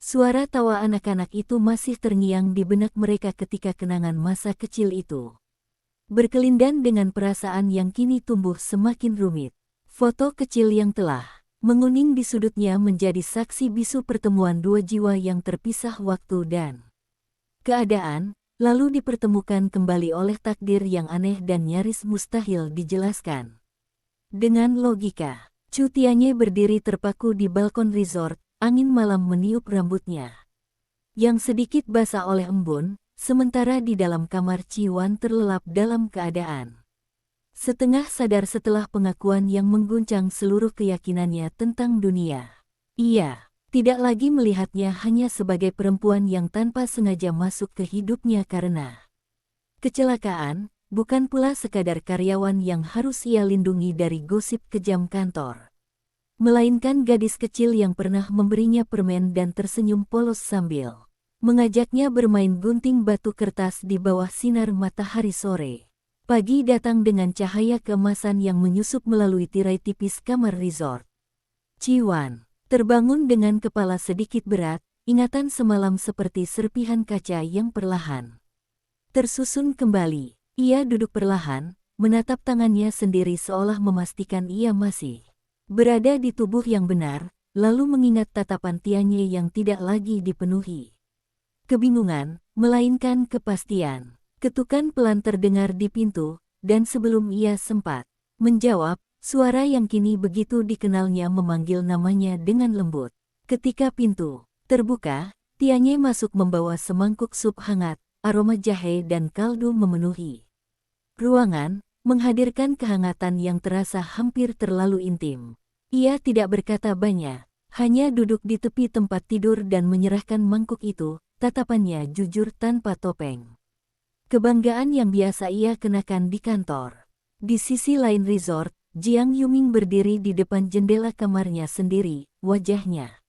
Suara tawa anak-anak itu masih terngiang di benak mereka ketika kenangan masa kecil itu berkelindan dengan perasaan yang kini tumbuh semakin rumit. Foto kecil yang telah menguning di sudutnya menjadi saksi bisu pertemuan dua jiwa yang terpisah waktu dan keadaan, lalu dipertemukan kembali oleh takdir yang aneh dan nyaris mustahil dijelaskan. Dengan logika, Chu Tianye berdiri terpaku di balkon resort, angin malam meniup rambutnya yang sedikit basah oleh embun, sementara di dalam kamar Chi Wan terlelap dalam keadaan setengah sadar setelah pengakuan yang mengguncang seluruh keyakinannya tentang dunia. Ia tidak lagi melihatnya hanya sebagai perempuan yang tanpa sengaja masuk ke hidupnya karena kecelakaan, bukan pula sekadar karyawan yang harus ia lindungi dari gosip kejam kantor, melainkan gadis kecil yang pernah memberinya permen dan tersenyum polos sambil mengajaknya bermain gunting batu kertas di bawah sinar matahari sore. Pagi datang dengan cahaya keemasan yang menyusup melalui tirai tipis kamar resort. Chi Wan terbangun dengan kepala sedikit berat, ingatan semalam seperti serpihan kaca yang perlahan tersusun kembali. Ia duduk perlahan, menatap tangannya sendiri seolah memastikan ia masih berada di tubuh yang benar, lalu mengingat tatapan Tianye yang tidak lagi dipenuhi kebingungan, melainkan kepastian. Ketukan pelan terdengar di pintu, dan sebelum ia sempat menjawab, suara yang kini begitu dikenalnya memanggil namanya dengan lembut. Ketika pintu terbuka, Tianye masuk membawa semangkuk sup hangat, aroma jahe dan kaldu memenuhi ruangan, menghadirkan kehangatan yang terasa hampir terlalu intim. Ia tidak berkata banyak, hanya duduk di tepi tempat tidur dan menyerahkan mangkuk itu, tatapannya jujur tanpa topeng. Kebanggaan yang biasa ia kenakan di kantor. Di sisi lain resort, Jiang Yuming berdiri di depan jendela kamarnya sendiri, wajahnya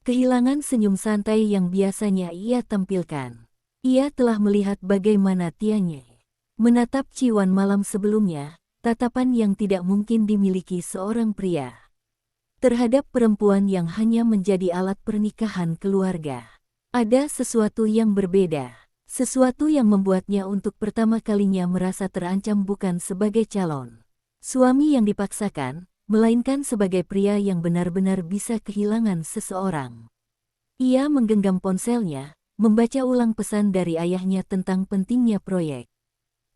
kehilangan senyum santai yang biasanya ia tampilkan. Ia telah melihat bagaimana Tianye menatap Chi Wan malam sebelumnya, tatapan yang tidak mungkin dimiliki seorang pria terhadap perempuan yang hanya menjadi alat pernikahan keluarga. Ada sesuatu yang berbeda. Sesuatu yang membuatnya untuk pertama kalinya merasa terancam bukan sebagai calon suami yang dipaksakan, melainkan sebagai pria yang benar-benar bisa kehilangan seseorang. Ia menggenggam ponselnya, membaca ulang pesan dari ayahnya tentang pentingnya proyek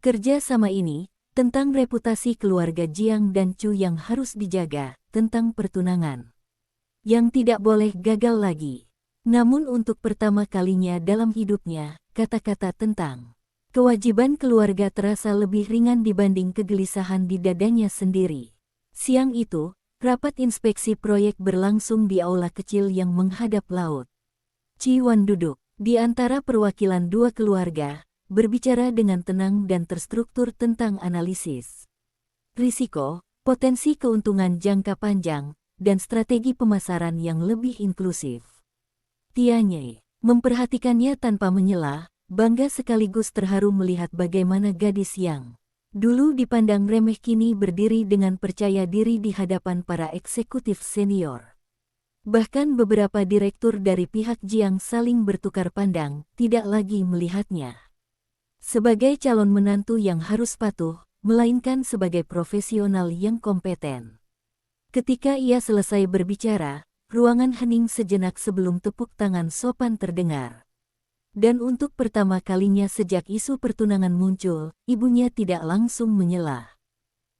kerja sama ini, tentang reputasi keluarga Jiang dan Chu yang harus dijaga, tentang pertunangan yang tidak boleh gagal lagi. Namun untuk pertama kalinya dalam hidupnya, kata-kata tentang kewajiban keluarga terasa lebih ringan dibanding kegelisahan di dadanya sendiri. Siang itu, rapat inspeksi proyek berlangsung di aula kecil yang menghadap laut. Chi Wan duduk di antara perwakilan dua keluarga, berbicara dengan tenang dan terstruktur tentang analisis risiko, potensi keuntungan jangka panjang, dan strategi pemasaran yang lebih inklusif. Tianye memperhatikannya tanpa menyela, bangga sekaligus terharu melihat bagaimana gadis yang dulu dipandang remeh kini berdiri dengan percaya diri di hadapan para eksekutif senior. Bahkan beberapa direktur dari pihak Jiang saling bertukar pandang, tidak lagi melihatnya sebagai calon menantu yang harus patuh, melainkan sebagai profesional yang kompeten. Ketika ia selesai berbicara, ruangan hening sejenak sebelum tepuk tangan sopan terdengar. Dan untuk pertama kalinya sejak isu pertunangan muncul, ibunya tidak langsung menyela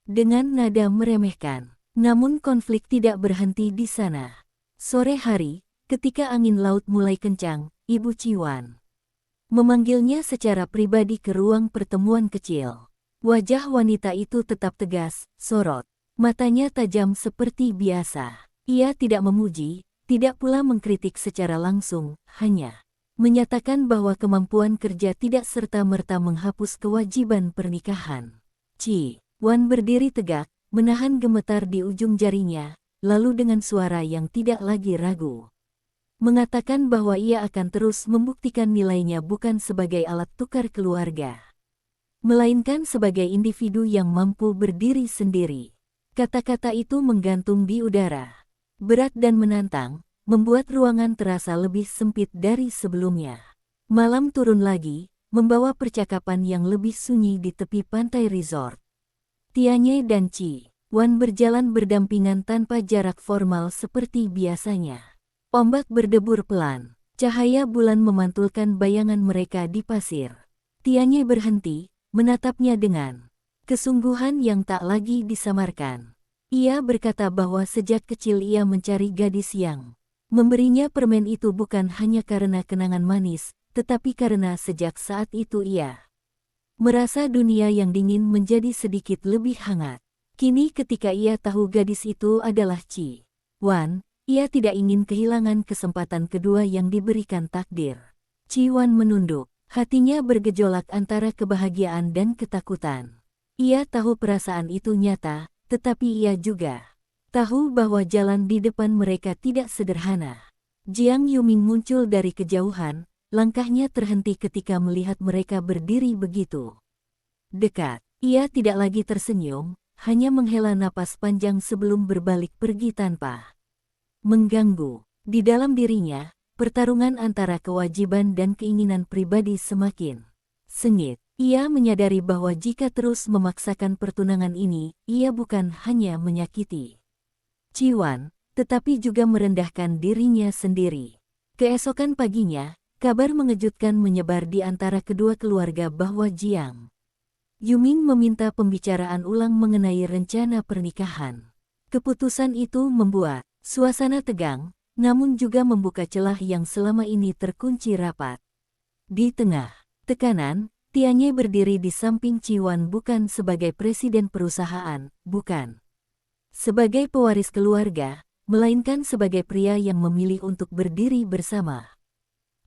dengan nada meremehkan. Namun konflik tidak berhenti di sana. Sore hari, ketika angin laut mulai kencang, Ibu Chi Wan memanggilnya secara pribadi ke ruang pertemuan kecil. Wajah wanita itu tetap tegas, sorot matanya tajam seperti biasa. Ia tidak memuji, tidak pula mengkritik secara langsung, hanya menyatakan bahwa kemampuan kerja tidak serta-merta menghapus kewajiban pernikahan. Chi Wan berdiri tegak, menahan gemetar di ujung jarinya, lalu dengan suara yang tidak lagi ragu mengatakan bahwa ia akan terus membuktikan nilainya bukan sebagai alat tukar keluarga, melainkan sebagai individu yang mampu berdiri sendiri. Kata-kata itu menggantung di udara, berat dan menantang, membuat ruangan terasa lebih sempit dari sebelumnya. Malam turun lagi, membawa percakapan yang lebih sunyi di tepi pantai resort. Tianye dan Ci Wan berjalan berdampingan tanpa jarak formal seperti biasanya. Ombak berdebur pelan, cahaya bulan memantulkan bayangan mereka di pasir. Tianye berhenti, menatapnya dengan kesungguhan yang tak lagi disamarkan. Ia berkata bahwa sejak kecil ia mencari gadis yang memberinya permen itu bukan hanya karena kenangan manis, tetapi karena sejak saat itu ia merasa dunia yang dingin menjadi sedikit lebih hangat. Kini ketika ia tahu gadis itu adalah Ci Wan, ia tidak ingin kehilangan kesempatan kedua yang diberikan takdir. Ci Wan menunduk, hatinya bergejolak antara kebahagiaan dan ketakutan. Ia tahu perasaan itu nyata, tetapi ia juga tahu bahwa jalan di depan mereka tidak sederhana. Jiang Yuming muncul dari kejauhan, langkahnya terhenti ketika melihat mereka berdiri begitu dekat. Ia tidak lagi tersenyum, hanya menghela napas panjang sebelum berbalik pergi tanpa mengganggu. Di dalam dirinya, pertarungan antara kewajiban dan keinginan pribadi semakin sengit. Ia menyadari bahwa jika terus memaksakan pertunangan ini, ia bukan hanya menyakiti Ci Wan, tetapi juga merendahkan dirinya sendiri. Keesokan paginya, kabar mengejutkan menyebar di antara kedua keluarga bahwa Jiang Yuming meminta pembicaraan ulang mengenai rencana pernikahan. Keputusan itu membuat suasana tegang, namun juga membuka celah yang selama ini terkunci rapat. Di tengah tekanan, Tianye berdiri di samping Ci Wan bukan sebagai presiden perusahaan, bukan sebagai pewaris keluarga, melainkan sebagai pria yang memilih untuk berdiri bersama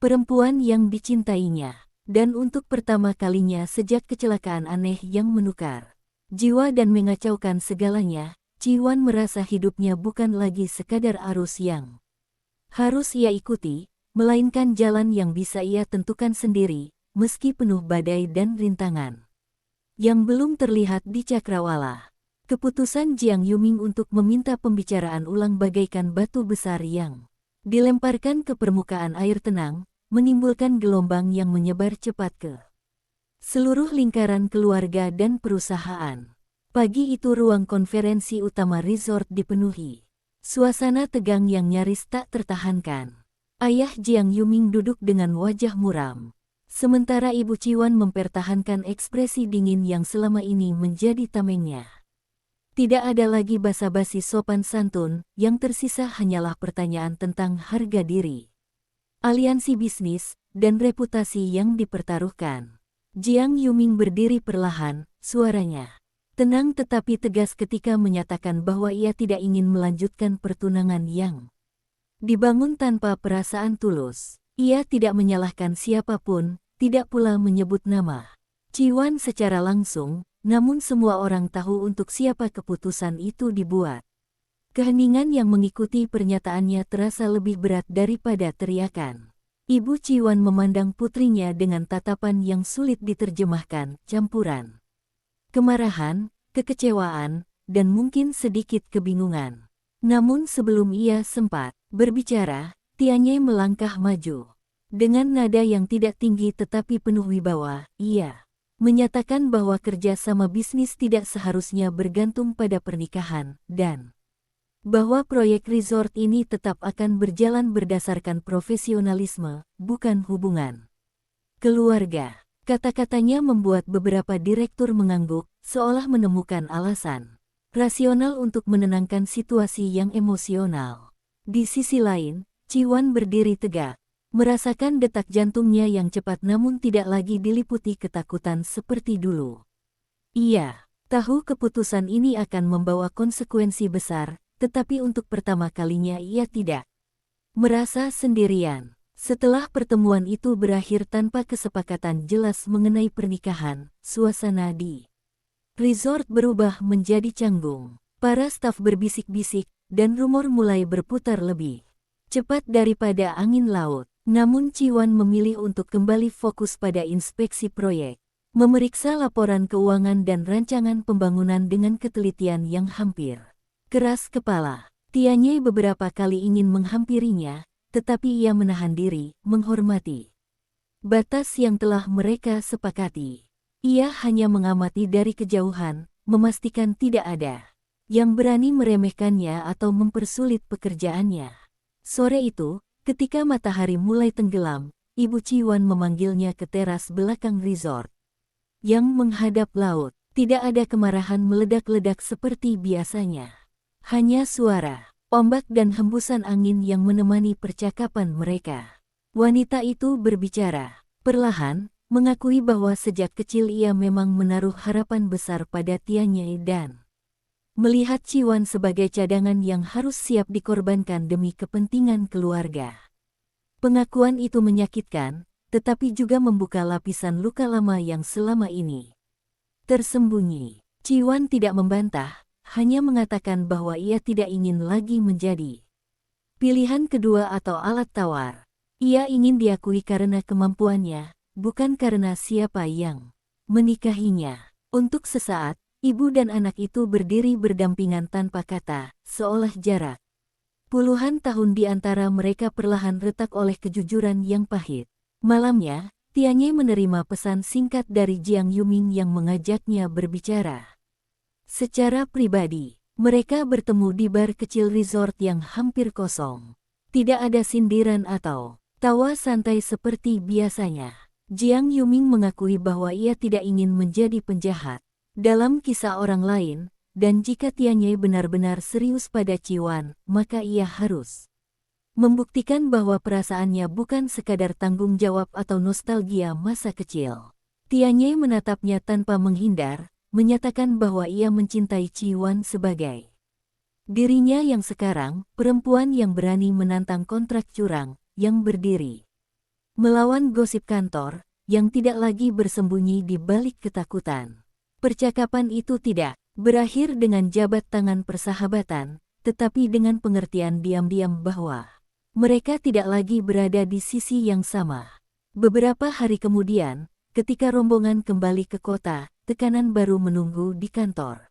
perempuan yang dicintainya. Dan untuk pertama kalinya sejak kecelakaan aneh yang menukar jiwa dan mengacaukan segalanya, Ci Wan merasa hidupnya bukan lagi sekadar arus yang harus ia ikuti, melainkan jalan yang bisa ia tentukan sendiri, meski penuh badai dan rintangan yang belum terlihat di cakrawala. Keputusan Jiang Yuming untuk meminta pembicaraan ulang bagaikan batu besar yang dilemparkan ke permukaan air tenang, menimbulkan gelombang yang menyebar cepat ke seluruh lingkaran keluarga dan perusahaan. Pagi itu ruang konferensi utama resort dipenuhi suasana tegang yang nyaris tak tertahankan. Ayah Jiang Yuming duduk dengan wajah muram, sementara Ibu Ci Wan mempertahankan ekspresi dingin yang selama ini menjadi tamengnya. Tidak ada lagi basa-basi sopan santun, yang tersisa hanyalah pertanyaan tentang harga diri, aliansi bisnis, dan reputasi yang dipertaruhkan. Jiang Yuming berdiri perlahan, suaranya tenang tetapi tegas ketika menyatakan bahwa ia tidak ingin melanjutkan pertunangan yang dibangun tanpa perasaan tulus. Ia tidak menyalahkan siapapun, tidak pula menyebut nama Ci Wan secara langsung, namun semua orang tahu untuk siapa keputusan itu dibuat. Keheningan yang mengikuti pernyataannya terasa lebih berat daripada teriakan. Ibu Ci Wan memandang putrinya dengan tatapan yang sulit diterjemahkan, campuran kemarahan, kekecewaan, dan mungkin sedikit kebingungan. Namun sebelum ia sempat berbicara, Tianye melangkah maju. Dengan nada yang tidak tinggi tetapi penuh wibawa, ia menyatakan bahwa kerja sama bisnis tidak seharusnya bergantung pada pernikahan, dan bahwa proyek resort ini tetap akan berjalan berdasarkan profesionalisme, bukan hubungan keluarga. Kata-katanya membuat beberapa direktur mengangguk, seolah menemukan alasan rasional untuk menenangkan situasi yang emosional. Di sisi lain, Ci Wan berdiri tegak, merasakan detak jantungnya yang cepat namun tidak lagi diliputi ketakutan seperti dulu. Ia tahu keputusan ini akan membawa konsekuensi besar, tetapi untuk pertama kalinya ia tidak merasa sendirian. Setelah pertemuan itu berakhir tanpa kesepakatan jelas mengenai pernikahan, suasana di resort berubah menjadi canggung. Para staf berbisik-bisik, dan rumor mulai berputar lebih cepat daripada angin laut. Namun Ci Wan memilih untuk kembali fokus pada inspeksi proyek, memeriksa laporan keuangan dan rancangan pembangunan dengan ketelitian yang hampir keras kepala. Tianye beberapa kali ingin menghampirinya, tetapi ia menahan diri, menghormati batas yang telah mereka sepakati. Ia hanya mengamati dari kejauhan, memastikan tidak ada yang berani meremehkannya atau mempersulit pekerjaannya. Sore itu, ketika matahari mulai tenggelam, Ibu Ciwan memanggilnya ke teras belakang resort yang menghadap laut. Tidak ada kemarahan meledak-ledak seperti biasanya. Hanya suara ombak dan hembusan angin yang menemani percakapan mereka. Wanita itu berbicara perlahan, mengakui bahwa sejak kecil ia memang menaruh harapan besar pada Tianye dan melihat Ciwan sebagai cadangan yang harus siap dikorbankan demi kepentingan keluarga. Pengakuan itu menyakitkan, tetapi juga membuka lapisan luka lama yang selama ini tersembunyi. Ciwan tidak membantah, hanya mengatakan bahwa ia tidak ingin lagi menjadi pilihan kedua atau alat tawar. Ia ingin diakui karena kemampuannya, bukan karena siapa yang menikahinya. Untuk sesaat, ibu dan anak itu berdiri berdampingan tanpa kata, seolah jarak puluhan tahun di antara mereka perlahan retak oleh kejujuran yang pahit. Malamnya, Tianye menerima pesan singkat dari Jiang Yuming yang mengajaknya berbicara secara pribadi. Mereka bertemu di bar kecil resort yang hampir kosong. Tidak ada sindiran atau tawa santai seperti biasanya. Jiang Yuming mengakui bahwa ia tidak ingin menjadi penjahat dalam kisah orang lain, dan jika Tianye benar-benar serius pada Ciwan, maka ia harus membuktikan bahwa perasaannya bukan sekadar tanggung jawab atau nostalgia masa kecil. Tianye menatapnya tanpa menghindar, menyatakan bahwa ia mencintai Ciwan sebagai dirinya yang sekarang, perempuan yang berani menantang kontrak curang, yang berdiri melawan gosip kantor, yang tidak lagi bersembunyi di balik ketakutan. Percakapan itu tidak berakhir dengan jabat tangan persahabatan, tetapi dengan pengertian diam-diam bahwa mereka tidak lagi berada di sisi yang sama. Beberapa hari kemudian, ketika rombongan kembali ke kota, tekanan baru menunggu di kantor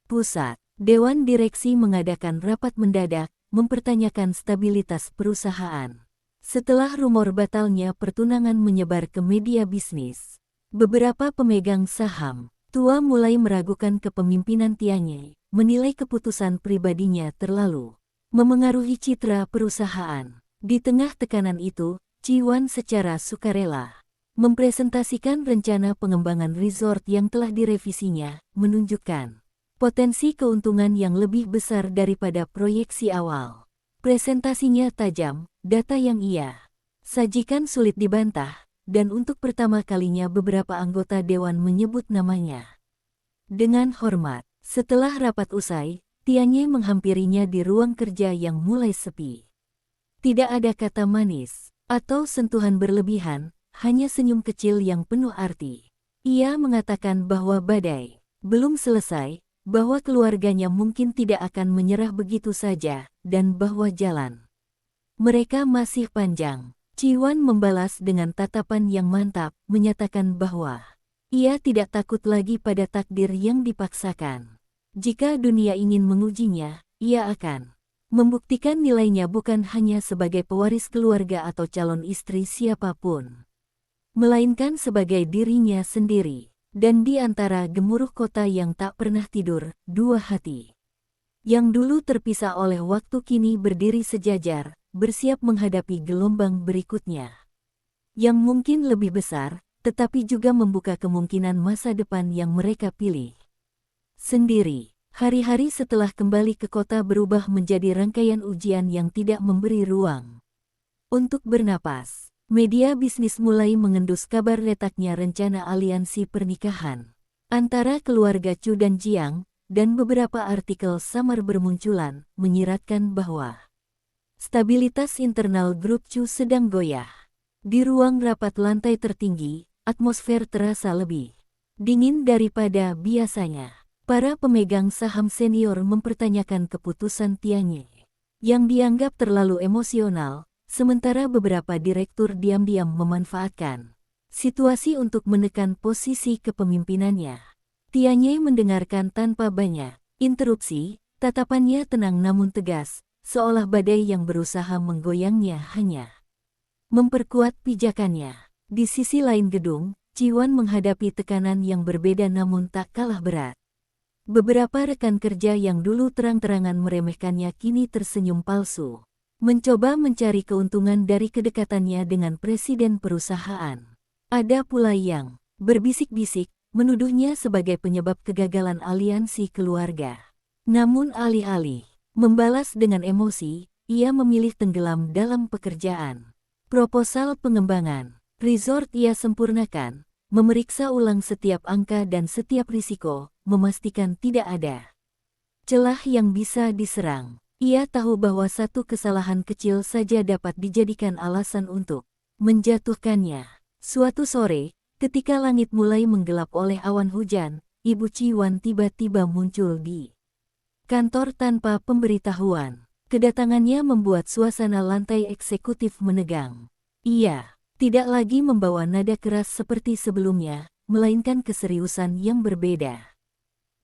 pusat. Dewan direksi mengadakan rapat mendadak, mempertanyakan stabilitas perusahaan. Setelah rumor batalnya pertunangan menyebar ke media bisnis, beberapa pemegang saham tua mulai meragukan kepemimpinan Tianye, menilai keputusan pribadinya terlalu memengaruhi citra perusahaan. Di tengah tekanan itu, Ciwan secara sukarela mempresentasikan rencana pengembangan resort yang telah direvisinya, menunjukkan potensi keuntungan yang lebih besar daripada proyeksi awal. Presentasinya tajam, data yang ia sajikan sulit dibantah, dan untuk pertama kalinya beberapa anggota dewan menyebut namanya dengan hormat. Setelah rapat usai, Tianye menghampirinya di ruang kerja yang mulai sepi. Tidak ada kata manis atau sentuhan berlebihan, hanya senyum kecil yang penuh arti. Ia mengatakan bahwa badai belum selesai, bahwa keluarganya mungkin tidak akan menyerah begitu saja, dan bahwa jalan mereka masih panjang. Ciwan membalas dengan tatapan yang mantap, menyatakan bahwa ia tidak takut lagi pada takdir yang dipaksakan. Jika dunia ingin mengujinya, ia akan membuktikan nilainya bukan hanya sebagai pewaris keluarga atau calon istri siapapun, melainkan sebagai dirinya sendiri. Dan di antara gemuruh kota yang tak pernah tidur, dua hati yang dulu terpisah oleh waktu kini berdiri sejajar, bersiap menghadapi gelombang berikutnya, yang mungkin lebih besar, tetapi juga membuka kemungkinan masa depan yang mereka pilih sendiri. Hari-hari setelah kembali ke kota berubah menjadi rangkaian ujian yang tidak memberi ruang untuk bernapas. Media bisnis mulai mengendus kabar retaknya rencana aliansi pernikahan antara keluarga Chu dan Jiang, dan beberapa artikel samar bermunculan, menyiratkan bahwa stabilitas internal grup Chu sedang goyah. Di ruang rapat lantai tertinggi, atmosfer terasa lebih dingin daripada biasanya. Para pemegang saham senior mempertanyakan keputusan Tianye yang dianggap terlalu emosional, sementara beberapa direktur diam-diam memanfaatkan situasi untuk menekan posisi kepemimpinannya. Tianye mendengarkan tanpa banyak interupsi, Tatapannya tenang namun tegas, seolah badai yang berusaha menggoyangnya hanya memperkuat pijakannya. Di sisi lain gedung, Ciwan menghadapi tekanan yang berbeda namun tak kalah berat. Beberapa rekan kerja yang dulu terang-terangan meremehkannya kini tersenyum palsu, mencoba mencari keuntungan dari kedekatannya dengan presiden perusahaan. Ada pula yang berbisik-bisik, menuduhnya sebagai penyebab kegagalan aliansi keluarga. Namun alih-alih membalas dengan emosi, ia memilih tenggelam dalam pekerjaan. Proposal pengembangan resort ia sempurnakan, memeriksa ulang setiap angka dan setiap risiko, memastikan tidak ada celah yang bisa diserang. Ia tahu bahwa satu kesalahan kecil saja dapat dijadikan alasan untuk menjatuhkannya. Suatu sore, ketika langit mulai menggelap oleh awan hujan, Ibu Ciwan tiba-tiba muncul di kantor tanpa pemberitahuan. Kedatangannya membuat suasana lantai eksekutif menegang. Ia tidak lagi membawa nada keras seperti sebelumnya, melainkan keseriusan yang berbeda.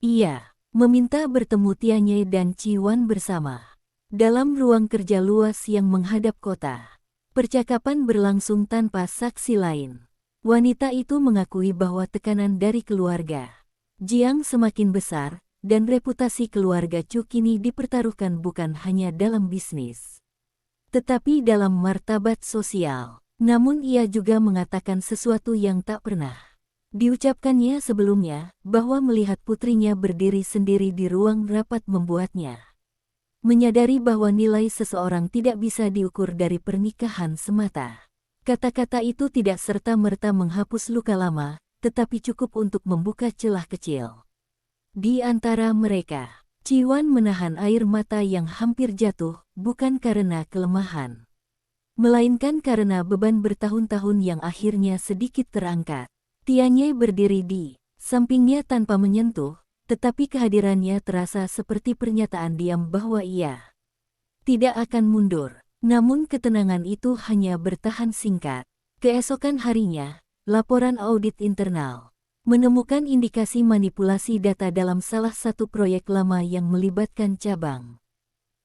Ia meminta bertemu Tianye dan Ciwan bersama dalam ruang kerja luas yang menghadap kota. Percakapan berlangsung tanpa saksi lain. Wanita itu mengakui bahwa tekanan dari keluarga Jiang semakin besar, dan reputasi keluarga Chu kini dipertaruhkan bukan hanya dalam bisnis, tetapi dalam martabat sosial. Namun ia juga mengatakan sesuatu yang tak pernah diucapkannya sebelumnya, bahwa melihat putrinya berdiri sendiri di ruang rapat membuatnya menyadari bahwa nilai seseorang tidak bisa diukur dari pernikahan semata. Kata-kata itu tidak serta-merta menghapus luka lama, tetapi cukup untuk membuka celah kecil. Di antara mereka, Ciwan menahan air mata yang hampir jatuh, bukan karena kelemahan, melainkan karena beban bertahun-tahun yang akhirnya sedikit terangkat. Tianye berdiri di sampingnya tanpa menyentuh, tetapi kehadirannya terasa seperti pernyataan diam bahwa ia tidak akan mundur. Namun ketenangan itu hanya bertahan singkat. Keesokan harinya, laporan audit internal menemukan indikasi manipulasi data dalam salah satu proyek lama yang melibatkan cabang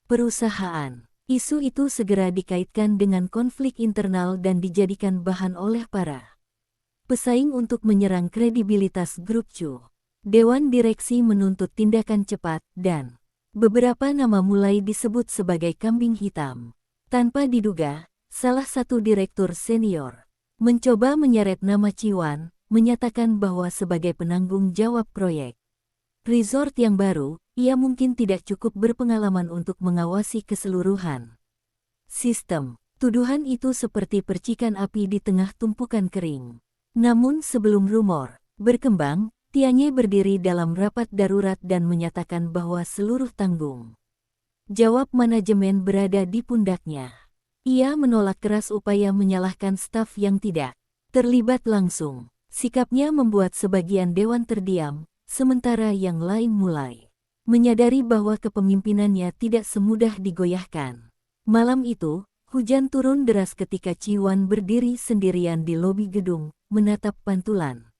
perusahaan. Isu itu segera dikaitkan dengan konflik internal dan dijadikan bahan oleh para pesaing untuk menyerang kredibilitas grup Chu. Dewan direksi menuntut tindakan cepat dan beberapa nama mulai disebut sebagai kambing hitam. Tanpa diduga, salah satu direktur senior mencoba menyeret nama Ciwan, menyatakan bahwa sebagai penanggung jawab proyek resort yang baru, ia mungkin tidak cukup berpengalaman untuk mengawasi keseluruhan sistem. Tuduhan itu seperti percikan api di tengah tumpukan kering. Namun sebelum rumor berkembang, Tianye berdiri dalam rapat darurat dan menyatakan bahwa seluruh tanggung jawab manajemen berada di pundaknya. Ia menolak keras upaya menyalahkan staf yang tidak terlibat langsung. Sikapnya membuat sebagian dewan terdiam, sementara yang lain mulai menyadari bahwa kepemimpinannya tidak semudah digoyahkan. Malam itu, hujan turun deras ketika Ciwan berdiri sendirian di lobi gedung, menatap pantulan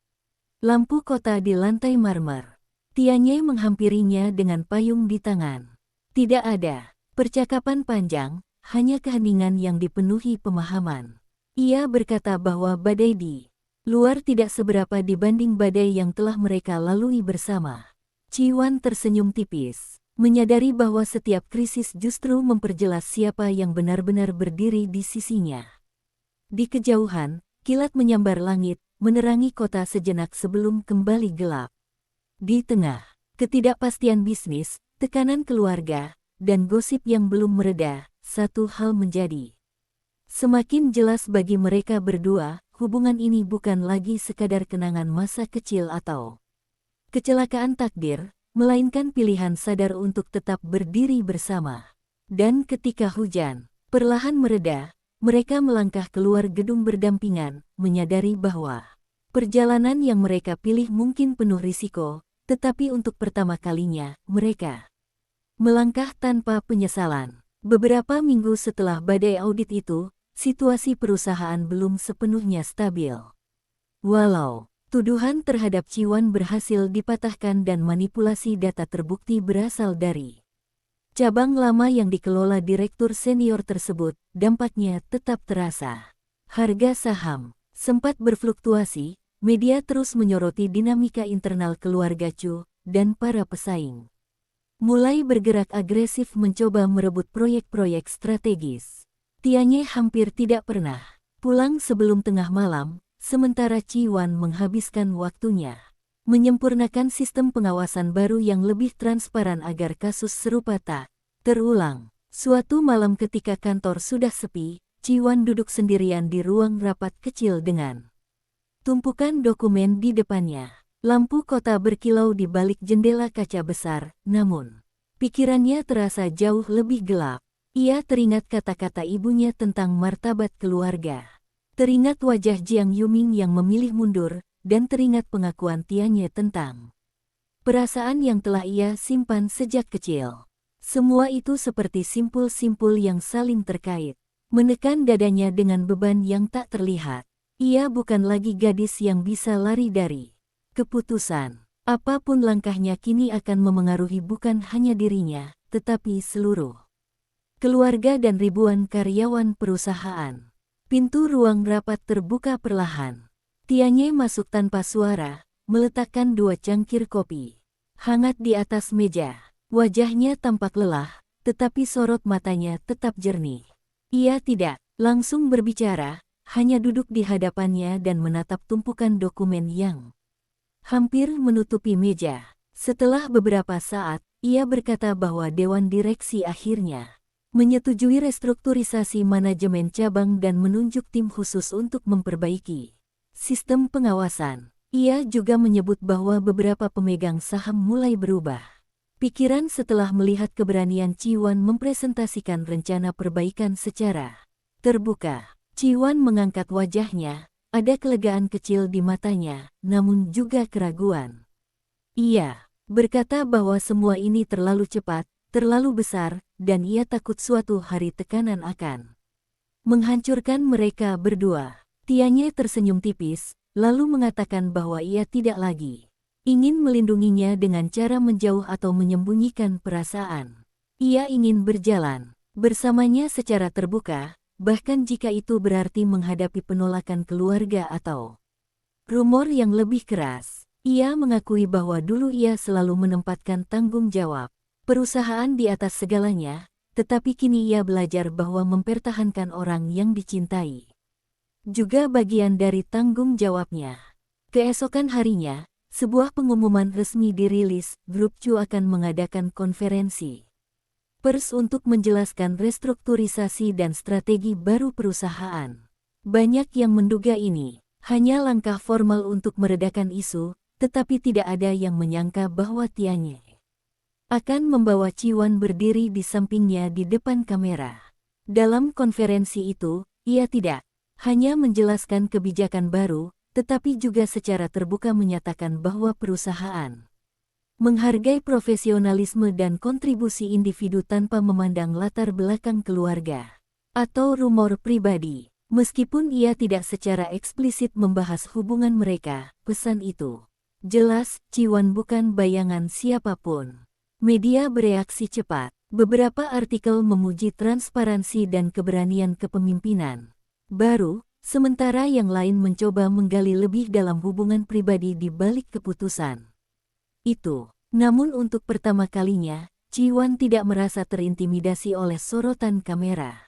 lampu kota di lantai marmer. Tianye menghampirinya dengan payung di tangan. Tidak ada percakapan panjang, hanya keheningan yang dipenuhi pemahaman. Ia berkata bahwa badai di luar tidak seberapa dibanding badai yang telah mereka lalui bersama. Ciwan tersenyum tipis, menyadari bahwa setiap krisis justru memperjelas siapa yang benar-benar berdiri di sisinya. Di kejauhan, kilat menyambar langit, menerangi kota sejenak sebelum kembali gelap. Di tengah ketidakpastian bisnis, tekanan keluarga, dan gosip yang belum mereda, satu hal menjadi semakin jelas bagi mereka berdua. Hubungan ini bukan lagi sekadar kenangan masa kecil atau kecelakaan takdir, melainkan pilihan sadar untuk tetap berdiri bersama. Dan ketika hujan perlahan mereda, mereka melangkah keluar gedung berdampingan, menyadari bahwa perjalanan yang mereka pilih mungkin penuh risiko, tetapi untuk pertama kalinya, mereka melangkah tanpa penyesalan. Beberapa minggu setelah badai audit itu, situasi perusahaan belum sepenuhnya stabil. Walau tuduhan terhadap Ciwan berhasil dipatahkan dan manipulasi data terbukti berasal dari cabang lama yang dikelola direktur senior tersebut, dampaknya tetap terasa. Harga saham sempat berfluktuasi, media terus menyoroti dinamika internal keluarga Chu dan para pesaing. Mulai bergerak agresif mencoba merebut proyek-proyek strategis. Tianye hampir tidak pernah pulang sebelum tengah malam, sementara Ciwan menghabiskan waktunya menyempurnakan sistem pengawasan baru yang lebih transparan agar kasus serupa tak terulang. Suatu malam ketika kantor sudah sepi, Ciwan duduk sendirian di ruang rapat kecil dengan tumpukan dokumen di depannya. Lampu kota berkilau di balik jendela kaca besar, namun pikirannya terasa jauh lebih gelap. Ia teringat kata-kata ibunya tentang martabat keluarga. Teringat wajah Jiang Yuming yang memilih mundur, dan teringat pengakuan Tianye tentang perasaan yang telah ia simpan sejak kecil. Semua itu seperti simpul-simpul yang saling terkait, menekan dadanya dengan beban yang tak terlihat. Ia bukan lagi gadis yang bisa lari dari keputusan. Apapun langkahnya kini akan memengaruhi bukan hanya dirinya, tetapi seluruh keluarga dan ribuan karyawan perusahaan. Pintu ruang rapat terbuka perlahan. Tianye masuk tanpa suara, meletakkan 2 cangkir kopi hangat di atas meja. Wajahnya tampak lelah, tetapi sorot matanya tetap jernih. Ia tidak langsung berbicara, hanya duduk di hadapannya dan menatap tumpukan dokumen yang hampir menutupi meja. Setelah beberapa saat, ia berkata bahwa Dewan Direksi akhirnya menyetujui restrukturisasi manajemen cabang dan menunjuk tim khusus untuk memperbaiki sistem pengawasan. Ia juga menyebut bahwa beberapa pemegang saham mulai berubah pikiran setelah melihat keberanian Ciwan mempresentasikan rencana perbaikan secara terbuka. Ciwan mengangkat wajahnya, ada kelegaan kecil di matanya, namun juga keraguan. Ia berkata bahwa semua ini terlalu cepat, terlalu besar, dan ia takut suatu hari tekanan akan menghancurkan mereka berdua. Tianye tersenyum tipis, lalu mengatakan bahwa ia tidak lagi ingin melindunginya dengan cara menjauh atau menyembunyikan perasaan. Ia ingin berjalan bersamanya secara terbuka, bahkan jika itu berarti menghadapi penolakan keluarga atau rumor yang lebih keras. Ia mengakui bahwa dulu ia selalu menempatkan tanggung jawab perusahaan di atas segalanya, tetapi kini ia belajar bahwa mempertahankan orang yang dicintai juga bagian dari tanggung jawabnya. Keesokan harinya, sebuah pengumuman resmi dirilis, Grup Chu akan mengadakan konferensi pers untuk menjelaskan restrukturisasi dan strategi baru perusahaan. Banyak yang menduga ini hanya langkah formal untuk meredakan isu, tetapi tidak ada yang menyangka bahwa Tianye akan membawa Ciwan berdiri di sampingnya di depan kamera. Dalam konferensi itu, ia tidak hanya menjelaskan kebijakan baru, tetapi juga secara terbuka menyatakan bahwa perusahaan menghargai profesionalisme dan kontribusi individu tanpa memandang latar belakang keluarga atau rumor pribadi. Meskipun ia tidak secara eksplisit membahas hubungan mereka, pesan itu jelas, Ciwan bukan bayangan siapapun. Media bereaksi cepat. Beberapa artikel memuji transparansi dan keberanian kepemimpinan baru, sementara yang lain mencoba menggali lebih dalam hubungan pribadi di balik keputusan itu. Namun untuk pertama kalinya, Ciwan tidak merasa terintimidasi oleh sorotan kamera.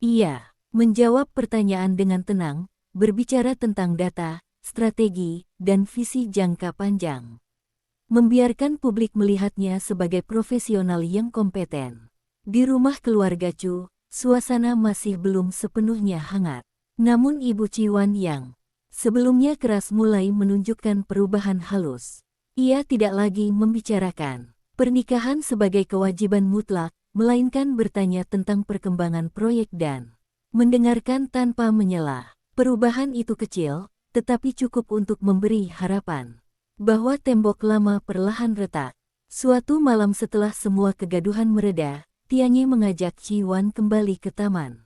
Ia menjawab pertanyaan dengan tenang, berbicara tentang data, strategi, dan visi jangka panjang. Membiarkan publik melihatnya sebagai profesional yang kompeten. Di rumah keluarga Chu, suasana masih belum sepenuhnya hangat. Namun Ibu Ciwan yang sebelumnya keras mulai menunjukkan perubahan halus. Ia tidak lagi membicarakan pernikahan sebagai kewajiban mutlak, melainkan bertanya tentang perkembangan proyek dan mendengarkan tanpa menyela. Perubahan itu kecil, tetapi cukup untuk memberi harapan bahwa tembok lama perlahan retak. Suatu malam setelah semua kegaduhan mereda, Tianye mengajak Ciwan kembali ke taman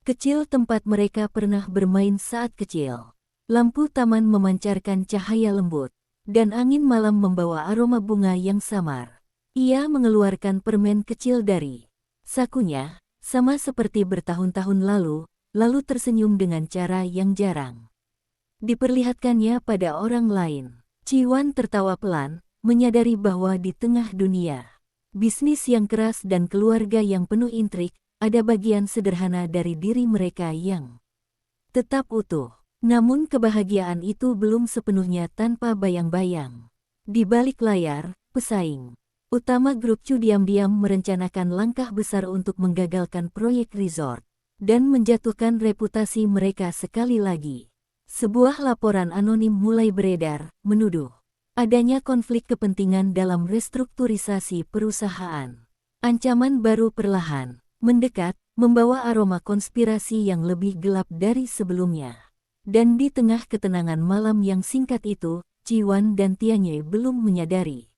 kecil tempat mereka pernah bermain saat kecil. Lampu taman memancarkan cahaya lembut, dan angin malam membawa aroma bunga yang samar. Ia mengeluarkan permen kecil dari sakunya, sama seperti bertahun-tahun lalu tersenyum dengan cara yang jarang diperlihatkannya pada orang lain. Ciwan tertawa pelan, menyadari bahwa di tengah dunia bisnis yang keras dan keluarga yang penuh intrik, ada bagian sederhana dari diri mereka yang tetap utuh. Namun kebahagiaan itu belum sepenuhnya tanpa bayang-bayang. Di balik layar, pesaing utama grup Chu diam-diam merencanakan langkah besar untuk menggagalkan proyek resort dan menjatuhkan reputasi mereka sekali lagi. Sebuah laporan anonim mulai beredar, menuduh adanya konflik kepentingan dalam restrukturisasi perusahaan. Ancaman baru perlahan mendekat, membawa aroma konspirasi yang lebih gelap dari sebelumnya. Dan di tengah ketenangan malam yang singkat itu, Ciwan dan Tianye belum menyadari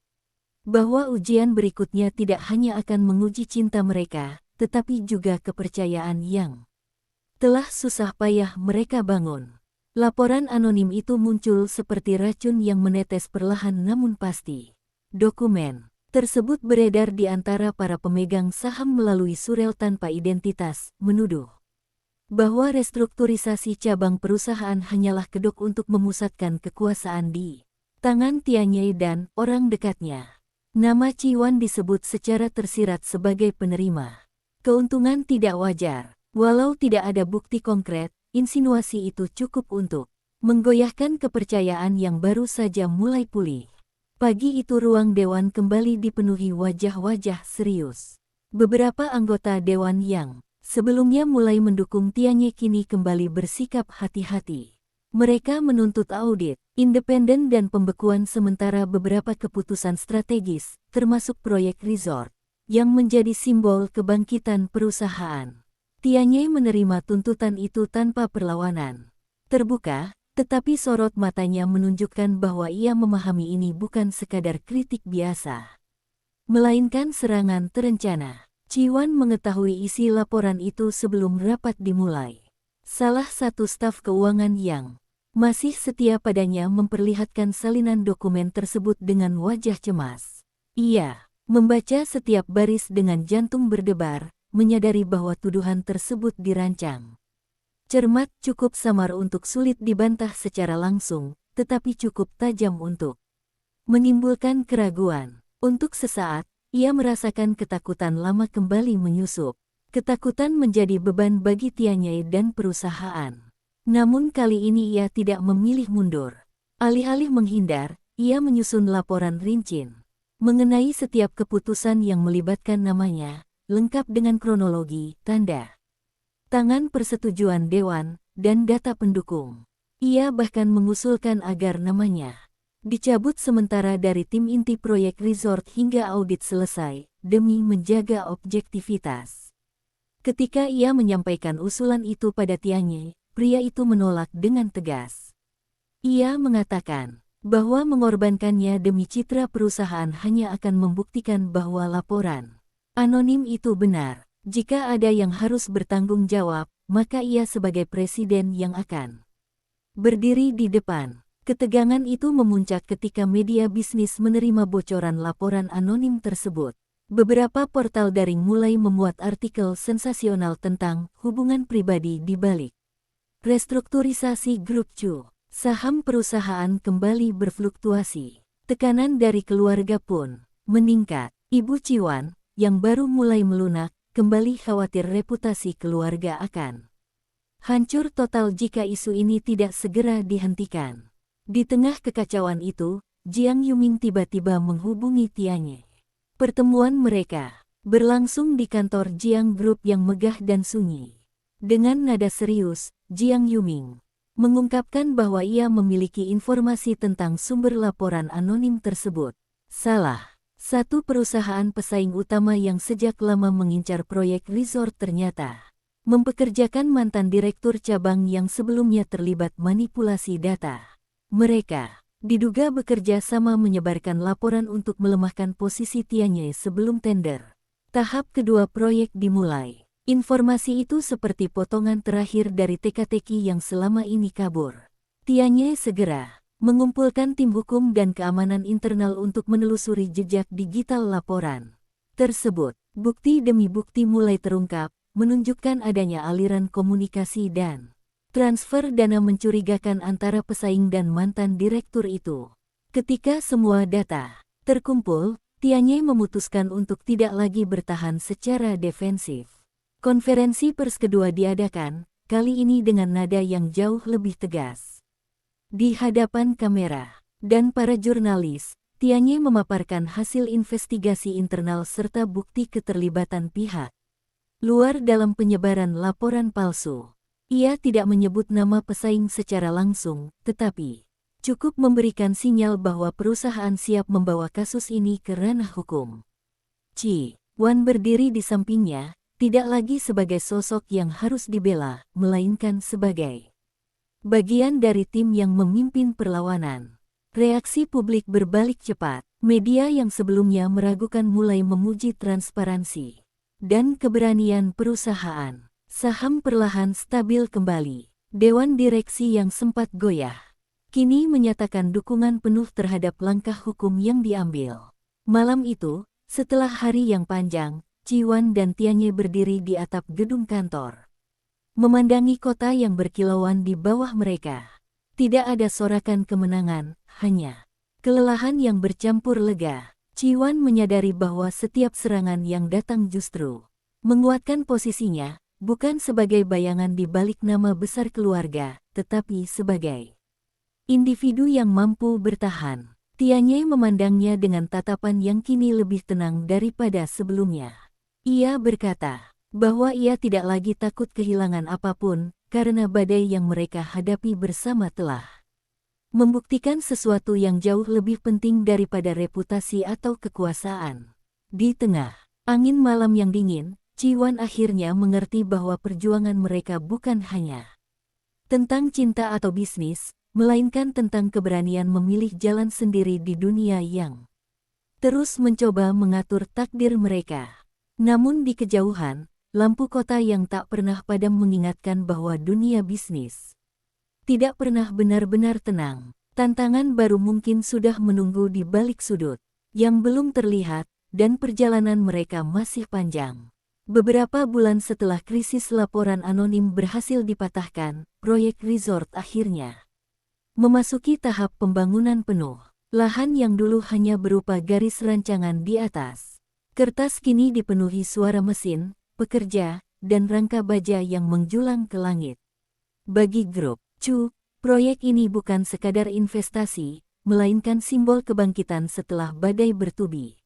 bahwa ujian berikutnya tidak hanya akan menguji cinta mereka, tetapi juga kepercayaan yang telah susah payah mereka bangun. Laporan anonim itu muncul seperti racun yang menetes perlahan namun pasti. Dokumen tersebut beredar di antara para pemegang saham melalui surel tanpa identitas, menuduh bahwa restrukturisasi cabang perusahaan hanyalah kedok untuk memusatkan kekuasaan di tangan Tianye dan orang dekatnya. Nama Ciwan disebut secara tersirat sebagai penerima keuntungan tidak wajar. Walau tidak ada bukti konkret, insinuasi itu cukup untuk menggoyahkan kepercayaan yang baru saja mulai pulih. Pagi itu ruang dewan kembali dipenuhi wajah-wajah serius. Beberapa anggota dewan yang sebelumnya mulai mendukung Tianye kini kembali bersikap hati-hati. Mereka menuntut audit independen dan pembekuan sementara beberapa keputusan strategis, termasuk proyek resort, yang menjadi simbol kebangkitan perusahaan. Tianye menerima tuntutan itu tanpa perlawanan terbuka, tetapi sorot matanya menunjukkan bahwa ia memahami ini bukan sekadar kritik biasa, melainkan serangan terencana. Ciwan mengetahui isi laporan itu sebelum rapat dimulai. Salah satu staf keuangan yang masih setia padanya memperlihatkan salinan dokumen tersebut dengan wajah cemas. Ia membaca setiap baris dengan jantung berdebar, menyadari bahwa tuduhan tersebut dirancang cermat, cukup samar untuk sulit dibantah secara langsung, tetapi cukup tajam untuk menimbulkan keraguan. Untuk sesaat, ia merasakan ketakutan lama kembali menyusup. Ketakutan menjadi beban bagi Tianye dan perusahaan. Namun kali ini ia tidak memilih mundur. Alih-alih menghindar, ia menyusun laporan rinci mengenai setiap keputusan yang melibatkan namanya, lengkap dengan kronologi, tanda tangan persetujuan dewan, dan data pendukung. Ia bahkan mengusulkan agar namanya dicabut sementara dari tim inti proyek resort hingga audit selesai, demi menjaga objektivitas. Ketika ia menyampaikan usulan itu pada Tianye, pria itu menolak dengan tegas. Ia mengatakan bahwa mengorbankannya demi citra perusahaan hanya akan membuktikan bahwa laporan anonim itu benar. Jika ada yang harus bertanggung jawab, maka ia sebagai presiden yang akan berdiri di depan. Ketegangan itu memuncak ketika media bisnis menerima bocoran laporan anonim tersebut. Beberapa portal daring mulai memuat artikel sensasional tentang hubungan pribadi di balik restrukturisasi grup Chu. Saham perusahaan kembali berfluktuasi. Tekanan dari keluarga pun meningkat. Ibu Ciwan, yang baru mulai melunak, kembali khawatir reputasi keluarga akan hancur total jika isu ini tidak segera dihentikan. Di tengah kekacauan itu, Jiang Yuming tiba-tiba menghubungi Tianye. Pertemuan mereka berlangsung di kantor Jiang Group yang megah dan sunyi. Dengan nada serius, Jiang Yuming mengungkapkan bahwa ia memiliki informasi tentang sumber laporan anonim tersebut. Salah satu perusahaan pesaing utama yang sejak lama mengincar proyek resort ternyata mempekerjakan mantan direktur cabang yang sebelumnya terlibat manipulasi data. Mereka diduga bekerja sama menyebarkan laporan untuk melemahkan posisi Tianye sebelum tender tahap kedua proyek dimulai. Informasi itu seperti potongan terakhir dari teka-teki yang selama ini kabur. Tianye segera mengumpulkan tim hukum dan keamanan internal untuk menelusuri jejak digital laporan tersebut. Bukti demi bukti mulai terungkap, menunjukkan adanya aliran komunikasi dan transfer dana mencurigakan antara pesaing dan mantan direktur itu. Ketika semua data terkumpul, Tianyi memutuskan untuk tidak lagi bertahan secara defensif. Konferensi pers kedua diadakan, kali ini dengan nada yang jauh lebih tegas. Di hadapan kamera dan para jurnalis, Tianyi memaparkan hasil investigasi internal serta bukti keterlibatan pihak luar dalam penyebaran laporan palsu. Ia tidak menyebut nama pesaing secara langsung, tetapi cukup memberikan sinyal bahwa perusahaan siap membawa kasus ini ke ranah hukum. Chi Wan berdiri di sampingnya, tidak lagi sebagai sosok yang harus dibela, melainkan sebagai bagian dari tim yang memimpin perlawanan. Reaksi publik berbalik cepat. Media yang sebelumnya meragukan mulai memuji transparansi dan keberanian perusahaan. Saham perlahan stabil kembali. Dewan direksi yang sempat goyah kini menyatakan dukungan penuh terhadap langkah hukum yang diambil. Malam itu, setelah hari yang panjang, Chi Wan dan Tianyi berdiri di atap gedung kantor, memandangi kota yang berkilauan di bawah mereka. Tidak ada sorakan kemenangan, hanya kelelahan yang bercampur lega. Chi Wan menyadari bahwa setiap serangan yang datang justru menguatkan posisinya, bukan sebagai bayangan di balik nama besar keluarga, tetapi sebagai individu yang mampu bertahan. Tianyi memandangnya dengan tatapan yang kini lebih tenang daripada sebelumnya. Ia berkata bahwa ia tidak lagi takut kehilangan apapun, karena badai yang mereka hadapi bersama telah membuktikan sesuatu yang jauh lebih penting daripada reputasi atau kekuasaan. Di tengah angin malam yang dingin, Chi Wan akhirnya mengerti bahwa perjuangan mereka bukan hanya tentang cinta atau bisnis, melainkan tentang keberanian memilih jalan sendiri di dunia yang terus mencoba mengatur takdir mereka. Namun di kejauhan, lampu kota yang tak pernah padam mengingatkan bahwa dunia bisnis tidak pernah benar-benar tenang. Tantangan baru mungkin sudah menunggu di balik sudut yang belum terlihat, dan perjalanan mereka masih panjang. Beberapa bulan setelah krisis laporan anonim berhasil dipatahkan, proyek resort akhirnya memasuki tahap pembangunan penuh. Lahan yang dulu hanya berupa garis rancangan di atas kertas kini dipenuhi suara mesin, pekerja, dan rangka baja yang menjulang ke langit. Bagi grup Chu, proyek ini bukan sekadar investasi, melainkan simbol kebangkitan setelah badai bertubi.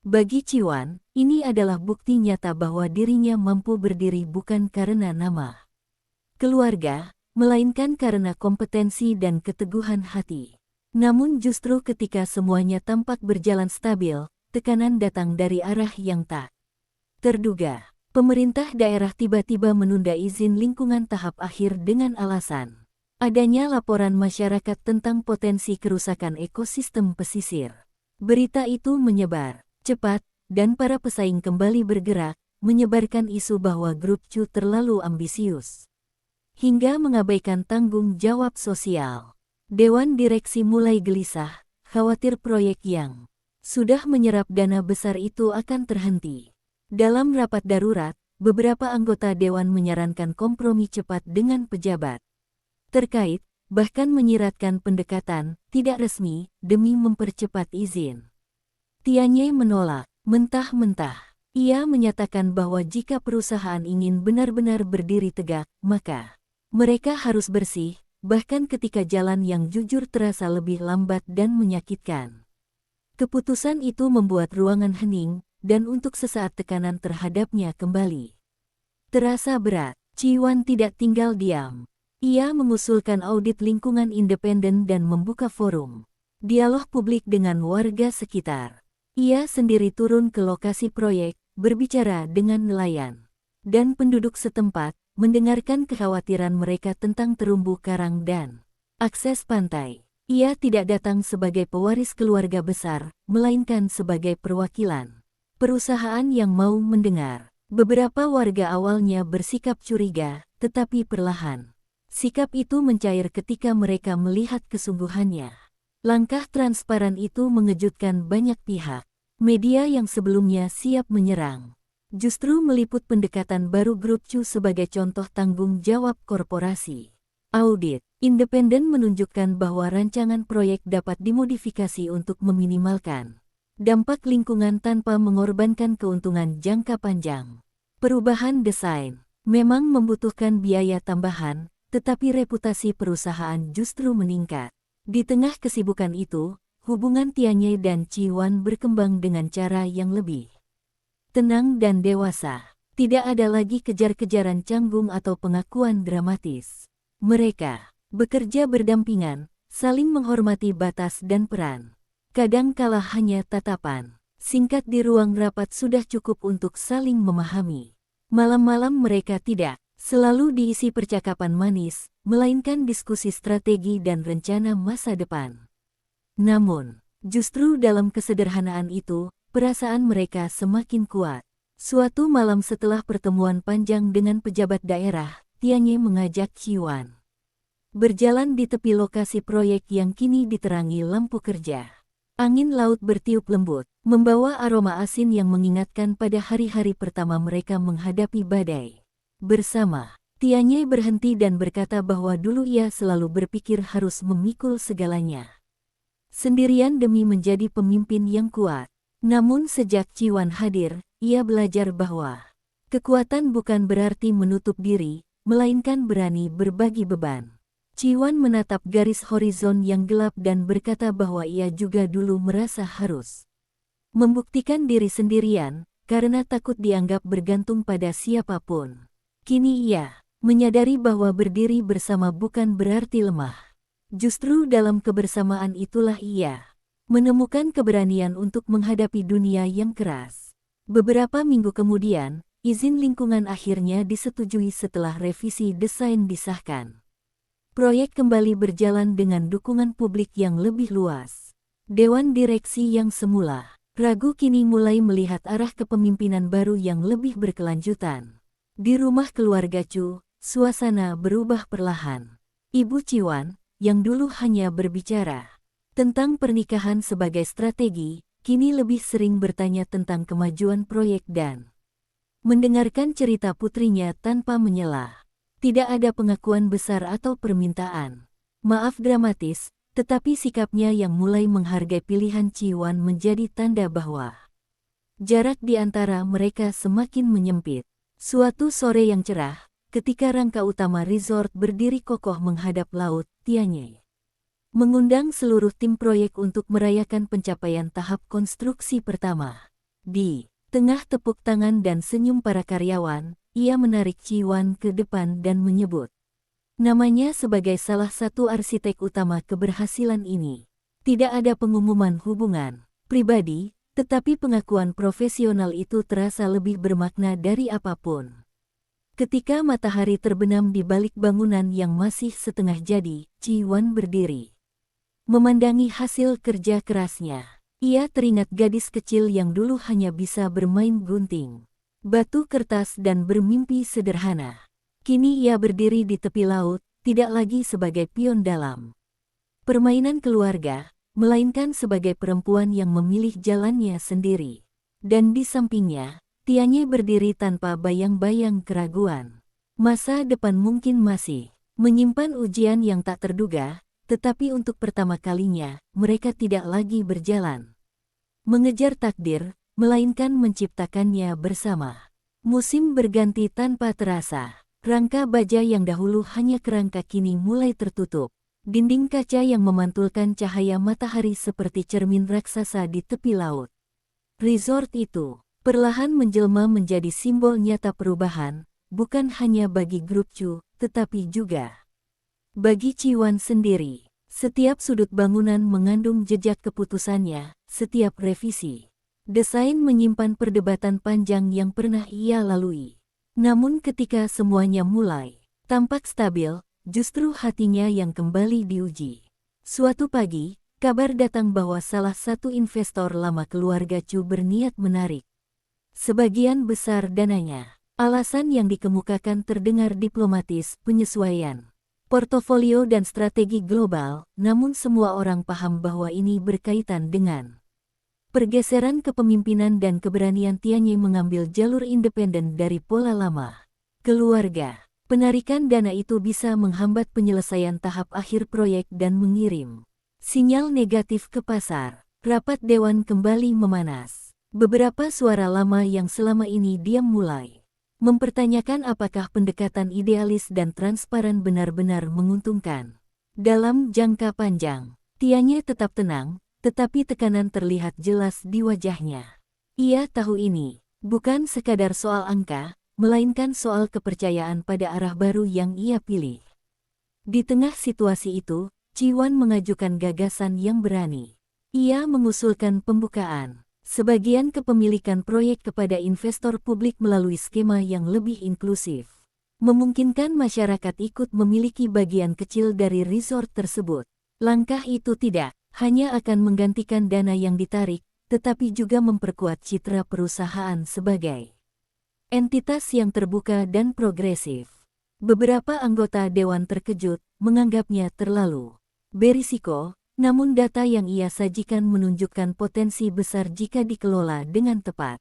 Bagi Chi Wan, ini adalah bukti nyata bahwa dirinya mampu berdiri bukan karena nama keluarga, melainkan karena kompetensi dan keteguhan hati. Namun justru ketika semuanya tampak berjalan stabil, tekanan datang dari arah yang tak terduga. Pemerintah daerah tiba-tiba menunda izin lingkungan tahap akhir dengan alasan adanya laporan masyarakat tentang potensi kerusakan ekosistem pesisir. Berita itu menyebar cepat, dan para pesaing kembali bergerak, menyebarkan isu bahwa grup Chu terlalu ambisius hingga mengabaikan tanggung jawab sosial. Dewan direksi mulai gelisah, khawatir proyek yang sudah menyerap dana besar itu akan terhenti. Dalam rapat darurat, beberapa anggota dewan menyarankan kompromi cepat dengan pejabat terkait, bahkan menyiratkan pendekatan tidak resmi demi mempercepat izin. Tianyi menolak, mentah-mentah. Ia menyatakan bahwa jika perusahaan ingin benar-benar berdiri tegak, maka mereka harus bersih, bahkan ketika jalan yang jujur terasa lebih lambat dan menyakitkan. Keputusan itu membuat ruangan hening, dan untuk sesaat tekanan terhadapnya kembali terasa berat. Chi Wan tidak tinggal diam. Ia mengusulkan audit lingkungan independen dan membuka forum dialog publik dengan warga sekitar. Ia sendiri turun ke lokasi proyek, berbicara dengan nelayan dan penduduk setempat, mendengarkan kekhawatiran mereka tentang terumbu karang dan akses pantai. Ia tidak datang sebagai pewaris keluarga besar, melainkan sebagai perwakilan perusahaan yang mau mendengar. Beberapa warga awalnya bersikap curiga, tetapi perlahan Sikap itu mencair ketika mereka melihat kesungguhannya. Langkah transparan itu mengejutkan banyak pihak. Media yang sebelumnya siap menyerang, justru meliput pendekatan baru Grup Chu sebagai contoh tanggung jawab korporasi. Audit independen menunjukkan bahwa rancangan proyek dapat dimodifikasi untuk meminimalkan dampak lingkungan tanpa mengorbankan keuntungan jangka panjang. Perubahan desain memang membutuhkan biaya tambahan, tetapi reputasi perusahaan justru meningkat. Di tengah kesibukan itu, hubungan Tianyi dan Ciwan berkembang dengan cara yang lebih tenang dan dewasa. Tidak ada lagi kejar-kejaran canggung atau pengakuan dramatis. Mereka bekerja berdampingan, saling menghormati batas dan peran. Kadang kala hanya tatapan singkat di ruang rapat sudah cukup untuk saling memahami. Malam-malam mereka tidak selalu diisi percakapan manis, melainkan diskusi strategi dan rencana masa depan. Namun, justru dalam kesederhanaan itu, perasaan mereka semakin kuat. Suatu malam setelah pertemuan panjang dengan pejabat daerah, Tianyi mengajak Ciwan berjalan di tepi lokasi proyek yang kini diterangi lampu kerja. Angin laut bertiup lembut, membawa aroma asin yang mengingatkan pada hari-hari pertama mereka menghadapi badai. Bersama, Tianyi berhenti dan berkata bahwa dulu ia selalu berpikir harus memikul segalanya sendirian demi menjadi pemimpin yang kuat. Namun sejak Ciwan hadir, ia belajar bahwa kekuatan bukan berarti menutup diri, melainkan berani berbagi beban. Ciwan menatap garis horizon yang gelap dan berkata bahwa ia juga dulu merasa harus membuktikan diri sendirian, karena takut dianggap bergantung pada siapapun. Kini ia menyadari bahwa berdiri bersama bukan berarti lemah. Justru dalam kebersamaan itulah ia menemukan keberanian untuk menghadapi dunia yang keras. Beberapa minggu kemudian, izin lingkungan akhirnya disetujui setelah revisi desain disahkan. Proyek kembali berjalan dengan dukungan publik yang lebih luas. Dewan direksi yang semula ragu kini mulai melihat arah kepemimpinan baru yang lebih berkelanjutan. Di rumah keluarga Chu, suasana berubah perlahan. Ibu Ciwan, yang dulu hanya berbicara tentang pernikahan sebagai strategi, kini lebih sering bertanya tentang kemajuan proyek dan mendengarkan cerita putrinya tanpa menyela. Tidak ada pengakuan besar atau permintaan maaf dramatis, tetapi sikapnya yang mulai menghargai pilihan Ciwan menjadi tanda bahwa jarak di antara mereka semakin menyempit. Suatu sore yang cerah, ketika rangka utama resort berdiri kokoh menghadap laut, Tianyi mengundang seluruh tim proyek untuk merayakan pencapaian tahap konstruksi pertama. Di tengah tepuk tangan dan senyum para karyawan, ia menarik Ciwan ke depan dan menyebut namanya sebagai salah satu arsitek utama keberhasilan ini. Tidak ada pengumuman hubungan pribadi, tetapi pengakuan profesional itu terasa lebih bermakna dari apapun. Ketika matahari terbenam di balik bangunan yang masih setengah jadi, Ciwan berdiri memandangi hasil kerja kerasnya. Ia teringat gadis kecil yang dulu hanya bisa bermain gunting batu kertas dan bermimpi sederhana. Kini ia berdiri di tepi laut, tidak lagi sebagai pion dalam permainan keluarga, melainkan sebagai perempuan yang memilih jalannya sendiri. Dan di sampingnya, Tianyi berdiri tanpa bayang-bayang keraguan. Masa depan mungkin masih menyimpan ujian yang tak terduga, tetapi untuk pertama kalinya, mereka tidak lagi berjalan mengejar takdir, melainkan menciptakannya bersama. Musim berganti tanpa terasa. Rangka baja yang dahulu hanya kerangka kini mulai tertutup. Dinding kaca yang memantulkan cahaya matahari seperti cermin raksasa di tepi laut. Resort itu perlahan menjelma menjadi simbol nyata perubahan, bukan hanya bagi Grup Chu, tetapi juga bagi Ciwan sendiri. Setiap sudut bangunan mengandung jejak keputusannya, setiap revisi desain menyimpan perdebatan panjang yang pernah ia lalui. Namun ketika semuanya mulai tampak stabil, justru hatinya yang kembali diuji. Suatu pagi, kabar datang bahwa salah satu investor lama keluarga Chu berniat menarik sebagian besar dananya. Alasan yang dikemukakan terdengar diplomatis, penyesuaian portofolio dan strategi global, namun semua orang paham bahwa ini berkaitan dengan pergeseran kepemimpinan dan keberanian Tianyi mengambil jalur independen dari pola lama. Keluarga, penarikan dana itu bisa menghambat penyelesaian tahap akhir proyek dan mengirim sinyal negatif ke pasar. Rapat dewan kembali memanas. Beberapa suara lama yang selama ini diam mulai mempertanyakan apakah pendekatan idealis dan transparan benar-benar menguntungkan. Dalam jangka panjang, Tianyi tetap tenang, tetapi tekanan terlihat jelas di wajahnya. Ia tahu ini bukan sekadar soal angka, melainkan soal kepercayaan pada arah baru yang ia pilih. Di tengah situasi itu, Ciwan mengajukan gagasan yang berani. Ia mengusulkan pembukaan sebagian kepemilikan proyek kepada investor publik melalui skema yang lebih inklusif, memungkinkan masyarakat ikut memiliki bagian kecil dari resort tersebut. Langkah itu tidak hanya akan menggantikan dana yang ditarik, tetapi juga memperkuat citra perusahaan sebagai entitas yang terbuka dan progresif. Beberapa anggota dewan terkejut, menganggapnya terlalu berisiko, namun data yang ia sajikan menunjukkan potensi besar jika dikelola dengan tepat.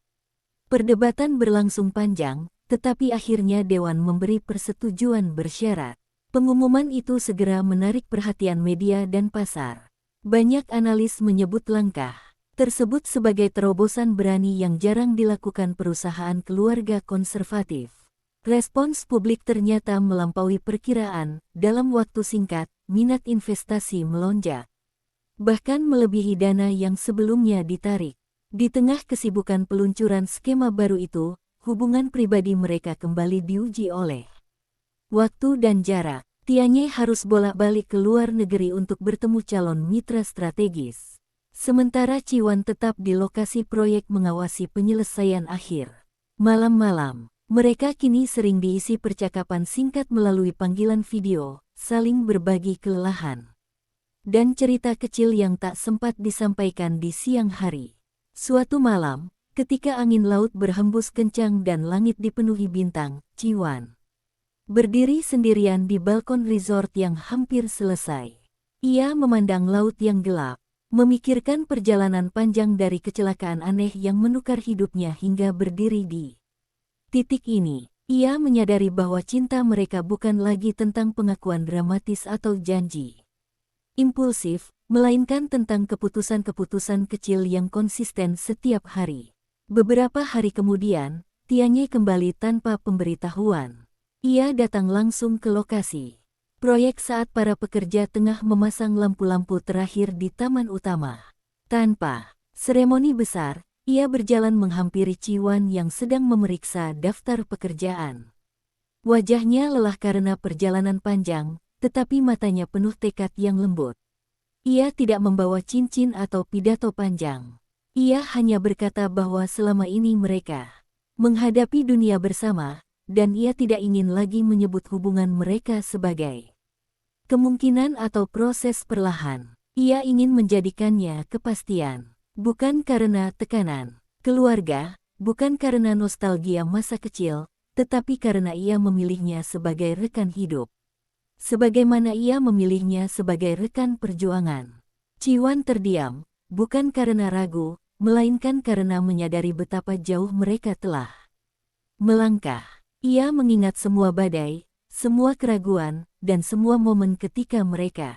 Perdebatan berlangsung panjang, tetapi akhirnya dewan memberi persetujuan bersyarat. Pengumuman itu segera menarik perhatian media dan pasar. Banyak analis menyebut langkah tersebut sebagai terobosan berani yang jarang dilakukan perusahaan keluarga konservatif. Respons publik ternyata melampaui perkiraan. Dalam waktu singkat, minat investasi melonjak, bahkan melebihi dana yang sebelumnya ditarik. Di tengah kesibukan peluncuran skema baru itu, hubungan pribadi mereka kembali diuji oleh waktu dan jarak. Tianyi harus bolak-balik ke luar negeri untuk bertemu calon mitra strategis. Sementara Ciwan tetap di lokasi proyek mengawasi penyelesaian akhir. Malam-malam, mereka kini sering diisi percakapan singkat melalui panggilan video, saling berbagi kelelahan dan cerita kecil yang tak sempat disampaikan di siang hari. Suatu malam, ketika angin laut berhembus kencang dan langit dipenuhi bintang, Ciwan berdiri sendirian di balkon resort yang hampir selesai. Ia memandang laut yang gelap, memikirkan perjalanan panjang dari kecelakaan aneh yang menukar hidupnya hingga berdiri di titik ini. Ia menyadari bahwa cinta mereka bukan lagi tentang pengakuan dramatis atau janji impulsif, melainkan tentang keputusan-keputusan kecil yang konsisten setiap hari. Beberapa hari kemudian, Tianyi kembali tanpa pemberitahuan. Ia datang langsung ke lokasi proyek saat para pekerja tengah memasang lampu-lampu terakhir di taman utama. Tanpa seremoni besar, ia berjalan menghampiri Ciwan yang sedang memeriksa daftar pekerjaan. Wajahnya lelah karena perjalanan panjang, tetapi matanya penuh tekad yang lembut. Ia tidak membawa cincin atau pidato panjang. Ia hanya berkata bahwa selama ini mereka menghadapi dunia bersama, dan ia tidak ingin lagi menyebut hubungan mereka sebagai kemungkinan atau proses perlahan. Ia ingin menjadikannya kepastian, bukan karena tekanan keluarga, bukan karena nostalgia masa kecil, tetapi karena ia memilihnya sebagai rekan hidup. Sebagaimana ia memilihnya sebagai rekan perjuangan. Ciwan terdiam, bukan karena ragu, melainkan karena menyadari betapa jauh mereka telah melangkah. Ia mengingat semua badai, semua keraguan, dan semua momen ketika mereka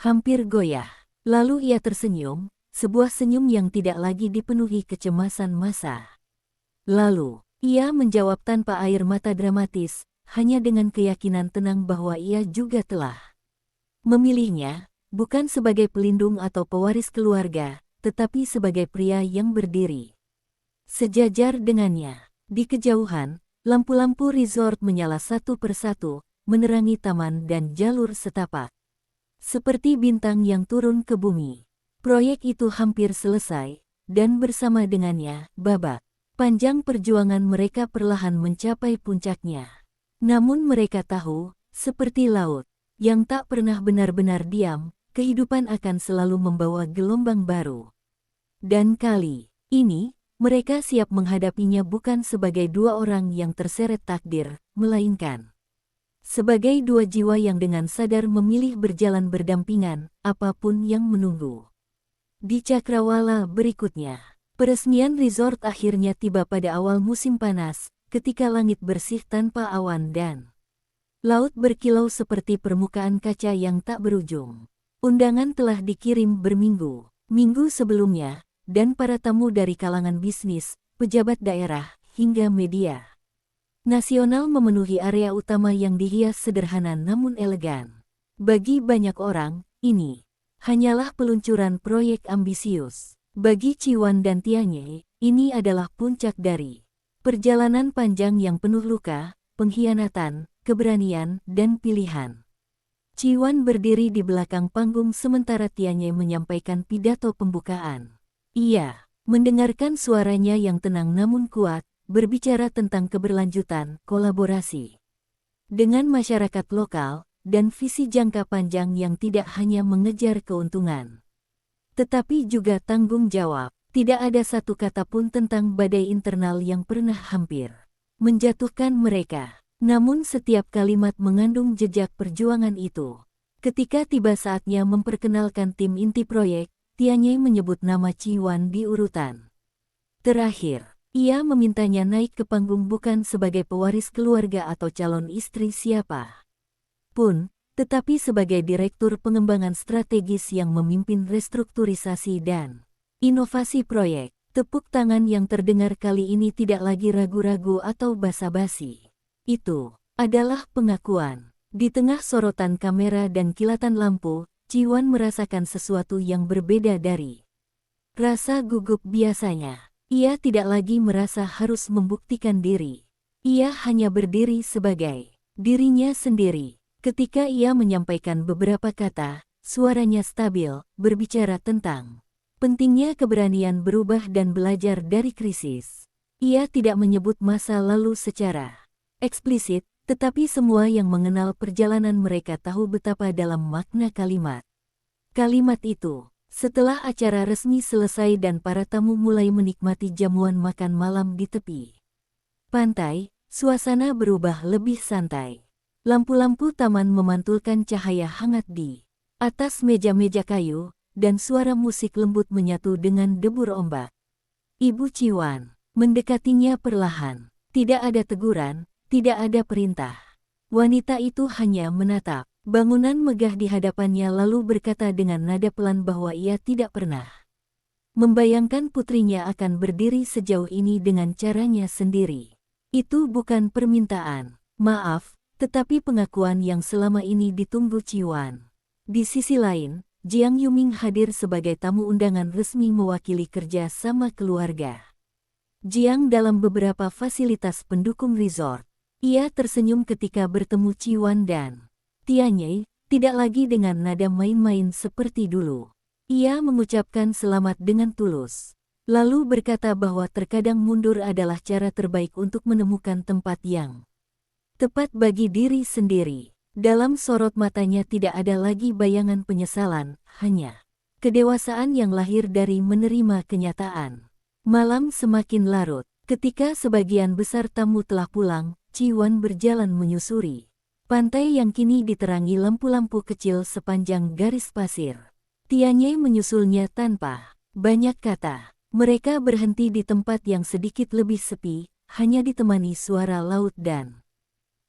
hampir goyah. Lalu ia tersenyum, sebuah senyum yang tidak lagi dipenuhi kecemasan masa lalu. Ia menjawab tanpa air mata dramatis, hanya dengan keyakinan tenang bahwa ia juga telah memilihnya, bukan sebagai pelindung atau pewaris keluarga, tetapi sebagai pria yang berdiri sejajar dengannya. Di kejauhan, lampu-lampu resort menyala satu persatu, menerangi taman dan jalur setapak. Seperti bintang yang turun ke bumi. Proyek itu hampir selesai, dan bersama dengannya, babak panjang perjuangan mereka perlahan mencapai puncaknya. Namun mereka tahu, seperti laut yang tak pernah benar-benar diam, kehidupan akan selalu membawa gelombang baru. Dan kali ini, mereka siap menghadapinya bukan sebagai dua orang yang terseret takdir, melainkan Sebagai dua jiwa yang dengan sadar memilih berjalan berdampingan, apapun yang menunggu. Di cakrawala berikutnya, peresmian resort akhirnya tiba pada awal musim panas, ketika langit bersih tanpa awan dan laut berkilau seperti permukaan kaca yang tak berujung. Undangan telah dikirim minggu sebelumnya, dan para tamu dari kalangan bisnis, pejabat daerah, hingga media nasional memenuhi area utama yang dihias sederhana namun elegan. Bagi banyak orang, ini hanyalah peluncuran proyek ambisius. Bagi Ciwan dan Tianye, ini adalah puncak dari perjalanan panjang yang penuh luka, pengkhianatan, keberanian, dan pilihan. Ciwan berdiri di belakang panggung sementara Tianye menyampaikan pidato pembukaan. Ia mendengarkan suaranya yang tenang namun kuat, berbicara tentang keberlanjutan, kolaborasi dengan masyarakat lokal, dan visi jangka panjang yang tidak hanya mengejar keuntungan, tetapi juga tanggung jawab. Tidak ada satu kata pun tentang badai internal yang pernah hampir menjatuhkan mereka. Namun setiap kalimat mengandung jejak perjuangan itu. Ketika tiba saatnya memperkenalkan tim inti proyek, Tianye menyebut nama Ciwan di urutan terakhir. Ia memintanya naik ke panggung bukan sebagai pewaris keluarga atau calon istri siapa pun, tetapi sebagai direktur pengembangan strategis yang memimpin restrukturisasi dan inovasi proyek. Tepuk tangan yang terdengar kali ini tidak lagi ragu-ragu atau basa-basi. Itu adalah pengakuan. Di tengah sorotan kamera dan kilatan lampu, Ciwan merasakan sesuatu yang berbeda dari rasa gugup biasanya. Ia tidak lagi merasa harus membuktikan diri. Ia hanya berdiri sebagai dirinya sendiri. Ketika ia menyampaikan beberapa kata, suaranya stabil, berbicara tentang pentingnya keberanian berubah dan belajar dari krisis. Ia tidak menyebut masa lalu secara eksplisit, tetapi semua yang mengenal perjalanan mereka tahu betapa dalam makna kalimat. Kalimat itu. Setelah acara resmi selesai dan para tamu mulai menikmati jamuan makan malam di tepi pantai, suasana berubah lebih santai. Lampu-lampu taman memantulkan cahaya hangat di atas meja-meja kayu, dan suara musik lembut menyatu dengan debur ombak. Ibu Ciwan mendekatinya perlahan. Tidak ada teguran, tidak ada perintah. Wanita itu hanya menatap bangunan megah di hadapannya lalu berkata dengan nada pelan bahwa ia tidak pernah membayangkan putrinya akan berdiri sejauh ini dengan caranya sendiri. Itu bukan permintaan maaf, tetapi pengakuan yang selama ini ditunggu Ciwan. Di sisi lain, Jiang Yuming hadir sebagai tamu undangan resmi mewakili kerja sama keluarga Jiang dalam beberapa fasilitas pendukung resort. Ia tersenyum ketika bertemu Ciwan dan Tianye, tidak lagi dengan nada main-main seperti dulu. Ia mengucapkan selamat dengan tulus. Lalu berkata bahwa terkadang mundur adalah cara terbaik untuk menemukan tempat yang tepat bagi diri sendiri. Dalam sorot matanya tidak ada lagi bayangan penyesalan, hanya kedewasaan yang lahir dari menerima kenyataan. Malam semakin larut. Ketika sebagian besar tamu telah pulang, Ciwan berjalan menyusuri pantai yang kini diterangi lampu-lampu kecil sepanjang garis pasir. Tianye menyusulnya tanpa banyak kata. Mereka berhenti di tempat yang sedikit lebih sepi, hanya ditemani suara laut dan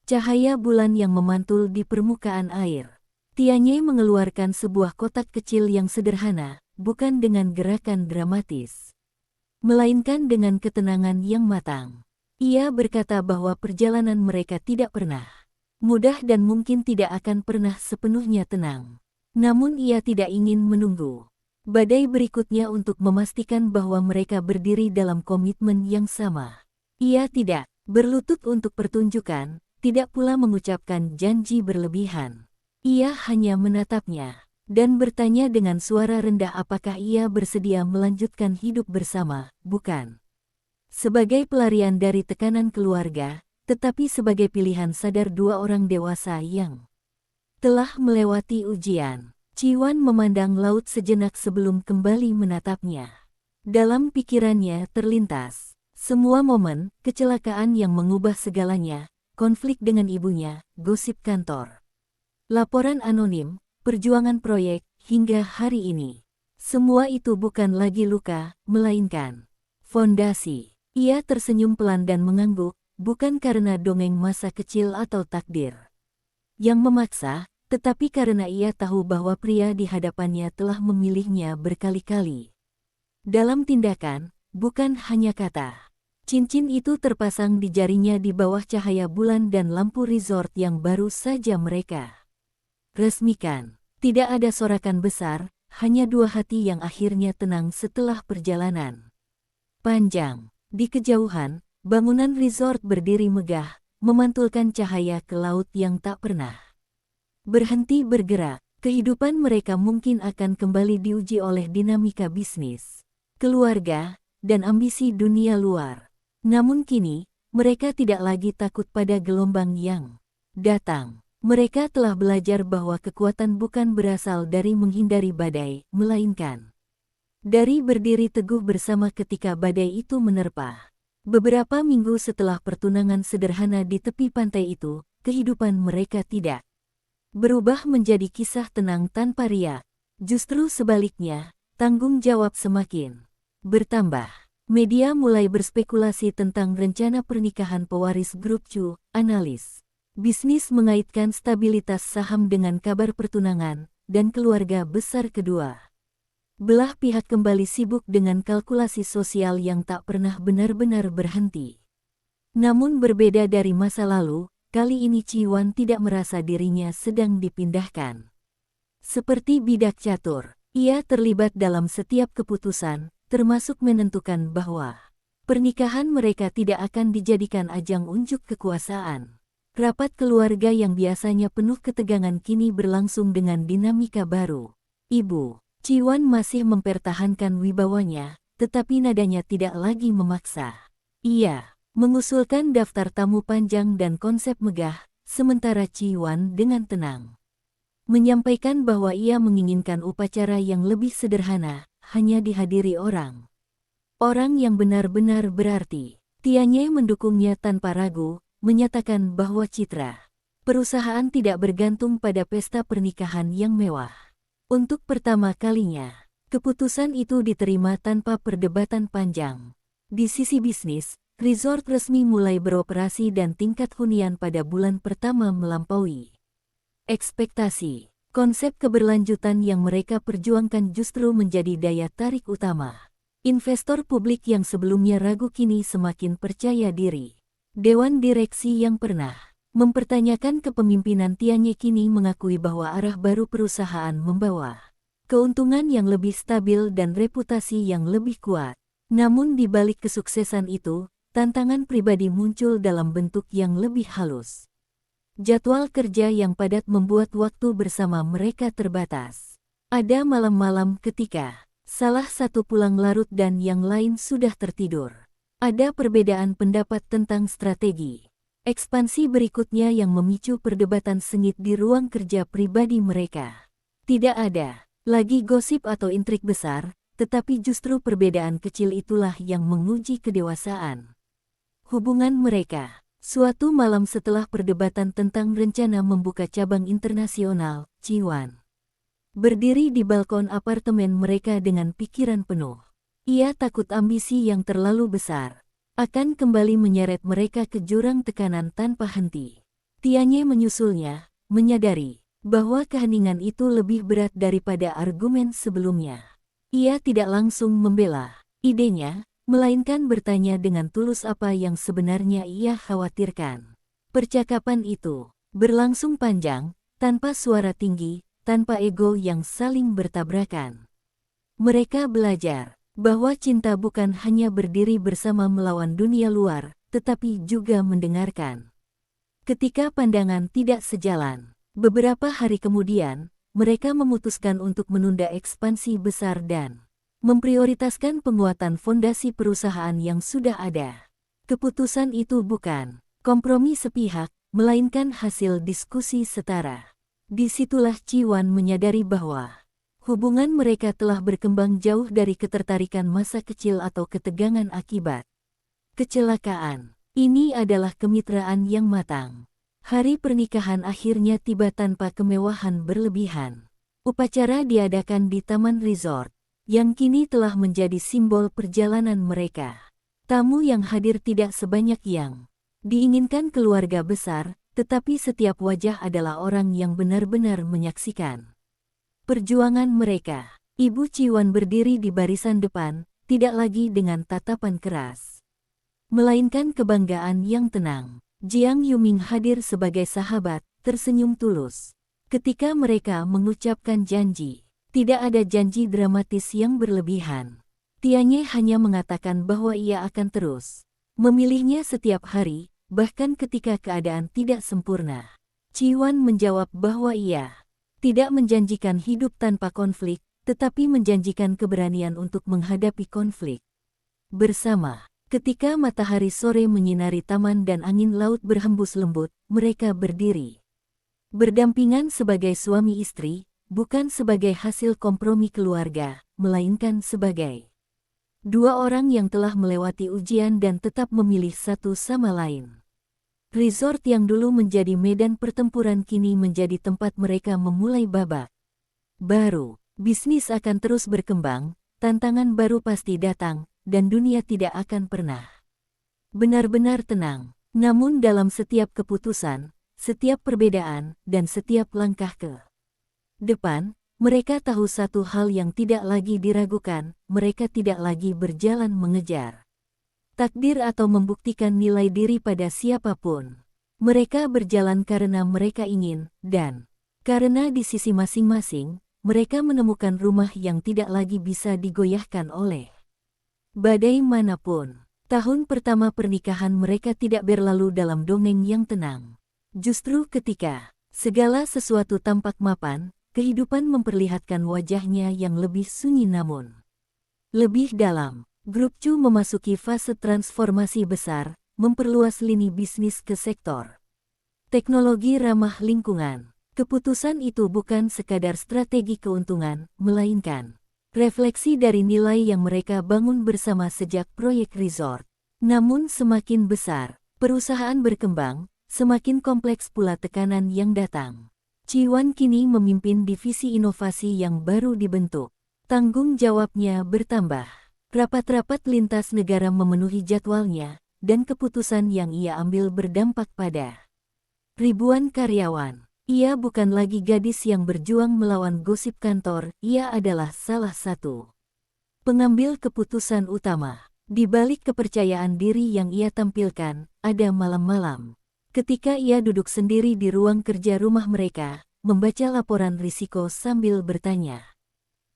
cahaya bulan yang memantul di permukaan air. Tianye mengeluarkan sebuah kotak kecil yang sederhana, bukan dengan gerakan dramatis, melainkan dengan ketenangan yang matang. Ia berkata bahwa perjalanan mereka tidak pernah mudah dan mungkin tidak akan pernah sepenuhnya tenang. Namun ia tidak ingin menunggu badai berikutnya untuk memastikan bahwa mereka berdiri dalam komitmen yang sama. Ia tidak berlutut untuk pertunjukan, tidak pula mengucapkan janji berlebihan. Ia hanya menatapnya dan bertanya dengan suara rendah apakah ia bersedia melanjutkan hidup bersama, bukan sebagai pelarian dari tekanan keluarga, tetapi sebagai pilihan sadar dua orang dewasa yang telah melewati ujian. Ciwan memandang laut sejenak sebelum kembali menatapnya. Dalam pikirannya terlintas semua momen kecelakaan yang mengubah segalanya, konflik dengan ibunya, gosip kantor, laporan anonim, perjuangan proyek, hingga hari ini. Semua itu bukan lagi luka, melainkan fondasi. Ia tersenyum pelan dan mengangguk, bukan karena dongeng masa kecil atau takdir yang memaksa, tetapi karena ia tahu bahwa pria di hadapannya telah memilihnya berkali-kali. Dalam tindakan, bukan hanya kata. Cincin itu terpasang di jarinya di bawah cahaya bulan dan lampu resort yang baru saja mereka resmikan. Tidak ada sorakan besar, hanya dua hati yang akhirnya tenang setelah perjalanan panjang. Di kejauhan, bangunan resort berdiri megah, memantulkan cahaya ke laut yang tak pernah berhenti bergerak. Kehidupan mereka mungkin akan kembali diuji oleh dinamika bisnis, keluarga, dan ambisi dunia luar. Namun kini, mereka tidak lagi takut pada gelombang yang datang. Mereka telah belajar bahwa kekuatan bukan berasal dari menghindari badai, melainkan dari berdiri teguh bersama ketika badai itu menerpa. Beberapa minggu setelah pertunangan sederhana di tepi pantai itu, kehidupan mereka tidak berubah menjadi kisah tenang tanpa riak. Justru sebaliknya, tanggung jawab semakin bertambah. Media mulai berspekulasi tentang rencana pernikahan pewaris grup Chu, analis bisnis mengaitkan stabilitas saham dengan kabar pertunangan, dan keluarga besar kedua belah pihak kembali sibuk dengan kalkulasi sosial yang tak pernah benar-benar berhenti. Namun berbeda dari masa lalu, kali ini Ciwan tidak merasa dirinya sedang dipindahkan. Seperti bidak catur, ia terlibat dalam setiap keputusan, termasuk menentukan bahwa pernikahan mereka tidak akan dijadikan ajang unjuk kekuasaan. Rapat keluarga yang biasanya penuh ketegangan kini berlangsung dengan dinamika baru. Ibu Ciwan masih mempertahankan wibawanya, tetapi nadanya tidak lagi memaksa. Ia mengusulkan daftar tamu panjang dan konsep megah, sementara Ciwan dengan tenang menyampaikan bahwa ia menginginkan upacara yang lebih sederhana, hanya dihadiri orang yang benar-benar berarti. Tianye mendukungnya tanpa ragu, menyatakan bahwa citra perusahaan tidak bergantung pada pesta pernikahan yang mewah. Untuk pertama kalinya, keputusan itu diterima tanpa perdebatan panjang. Di sisi bisnis, resort resmi mulai beroperasi dan tingkat hunian pada bulan pertama melampaui ekspektasi. Konsep keberlanjutan yang mereka perjuangkan justru menjadi daya tarik utama. Investor publik yang sebelumnya ragu kini semakin percaya diri. Dewan direksi yang pernah mempertanyakan kepemimpinan Tianye kini mengakui bahwa arah baru perusahaan membawa keuntungan yang lebih stabil dan reputasi yang lebih kuat. Namun di balik kesuksesan itu, tantangan pribadi muncul dalam bentuk yang lebih halus. Jadwal kerja yang padat membuat waktu bersama mereka terbatas. Ada malam-malam ketika salah satu pulang larut dan yang lain sudah tertidur. Ada perbedaan pendapat tentang strategi ekspansi berikutnya yang memicu perdebatan sengit di ruang kerja pribadi mereka. Tidak ada lagi gosip atau intrik besar, tetapi justru perbedaan kecil itulah yang menguji kedewasaan hubungan mereka. Suatu malam setelah perdebatan tentang rencana membuka cabang internasional, Ciwan berdiri di balkon apartemen mereka dengan pikiran penuh. Ia takut ambisi yang terlalu besar akan kembali menyeret mereka ke jurang tekanan tanpa henti. Tianye menyusulnya, menyadari bahwa keheningan itu lebih berat daripada argumen sebelumnya. Ia tidak langsung membela idenya, melainkan bertanya dengan tulus apa yang sebenarnya ia khawatirkan. Percakapan itu berlangsung panjang, tanpa suara tinggi, tanpa ego yang saling bertabrakan. Mereka belajar bahwa cinta bukan hanya berdiri bersama melawan dunia luar, tetapi juga mendengarkan. Ketika pandangan tidak sejalan, beberapa hari kemudian, mereka memutuskan untuk menunda ekspansi besar dan memprioritaskan penguatan fondasi perusahaan yang sudah ada. Keputusan itu bukan kompromi sepihak, melainkan hasil diskusi setara. Disitulah Ciwan menyadari bahwa hubungan mereka telah berkembang jauh dari ketertarikan masa kecil atau ketegangan akibat kecelakaan. Ini adalah kemitraan yang matang. Hari pernikahan akhirnya tiba tanpa kemewahan berlebihan. Upacara diadakan di Taman Resort, yang kini telah menjadi simbol perjalanan mereka. Tamu yang hadir tidak sebanyak yang diinginkan keluarga besar, tetapi setiap wajah adalah orang yang benar-benar menyaksikan perjuangan mereka. Ibu Ciwan berdiri di barisan depan, tidak lagi dengan tatapan keras, melainkan kebanggaan yang tenang. Jiang Yuming hadir sebagai sahabat, tersenyum tulus. Ketika mereka mengucapkan janji, tidak ada janji dramatis yang berlebihan. Tianye hanya mengatakan bahwa ia akan terus memilihnya setiap hari, bahkan ketika keadaan tidak sempurna. Ciwan menjawab bahwa ia tidak menjanjikan hidup tanpa konflik, tetapi menjanjikan keberanian untuk menghadapi konflik bersama. Ketika matahari sore menyinari taman dan angin laut berhembus lembut, mereka berdiri berdampingan sebagai suami istri, bukan sebagai hasil kompromi keluarga, melainkan sebagai dua orang yang telah melewati ujian dan tetap memilih satu sama lain. Resort yang dulu menjadi medan pertempuran kini menjadi tempat mereka memulai babak baru. Bisnis akan terus berkembang, tantangan baru pasti datang, dan dunia tidak akan pernah benar-benar tenang. Namun dalam setiap keputusan, setiap perbedaan, dan setiap langkah ke depan, mereka tahu satu hal yang tidak lagi diragukan, mereka tidak lagi berjalan mengejar takdir atau membuktikan nilai diri pada siapapun. Mereka berjalan karena mereka ingin, dan karena di sisi masing-masing, mereka menemukan rumah yang tidak lagi bisa digoyahkan oleh badai manapun. Tahun pertama pernikahan mereka tidak berlalu dalam dongeng yang tenang. Justru ketika segala sesuatu tampak mapan, kehidupan memperlihatkan wajahnya yang lebih sunyi namun lebih dalam. Grup Chu memasuki fase transformasi besar, memperluas lini bisnis ke sektor teknologi ramah lingkungan. Keputusan itu bukan sekadar strategi keuntungan, melainkan refleksi dari nilai yang mereka bangun bersama sejak proyek resort. Namun semakin besar perusahaan berkembang, semakin kompleks pula tekanan yang datang. Ciwan kini memimpin divisi inovasi yang baru dibentuk. Tanggung jawabnya bertambah. Rapat-rapat lintas negara memenuhi jadwalnya, dan keputusan yang ia ambil berdampak pada ribuan karyawan. Ia bukan lagi gadis yang berjuang melawan gosip kantor, ia adalah salah satu pengambil keputusan utama. Di balik kepercayaan diri yang ia tampilkan, ada malam-malam ketika ia duduk sendiri di ruang kerja rumah mereka, membaca laporan risiko sambil bertanya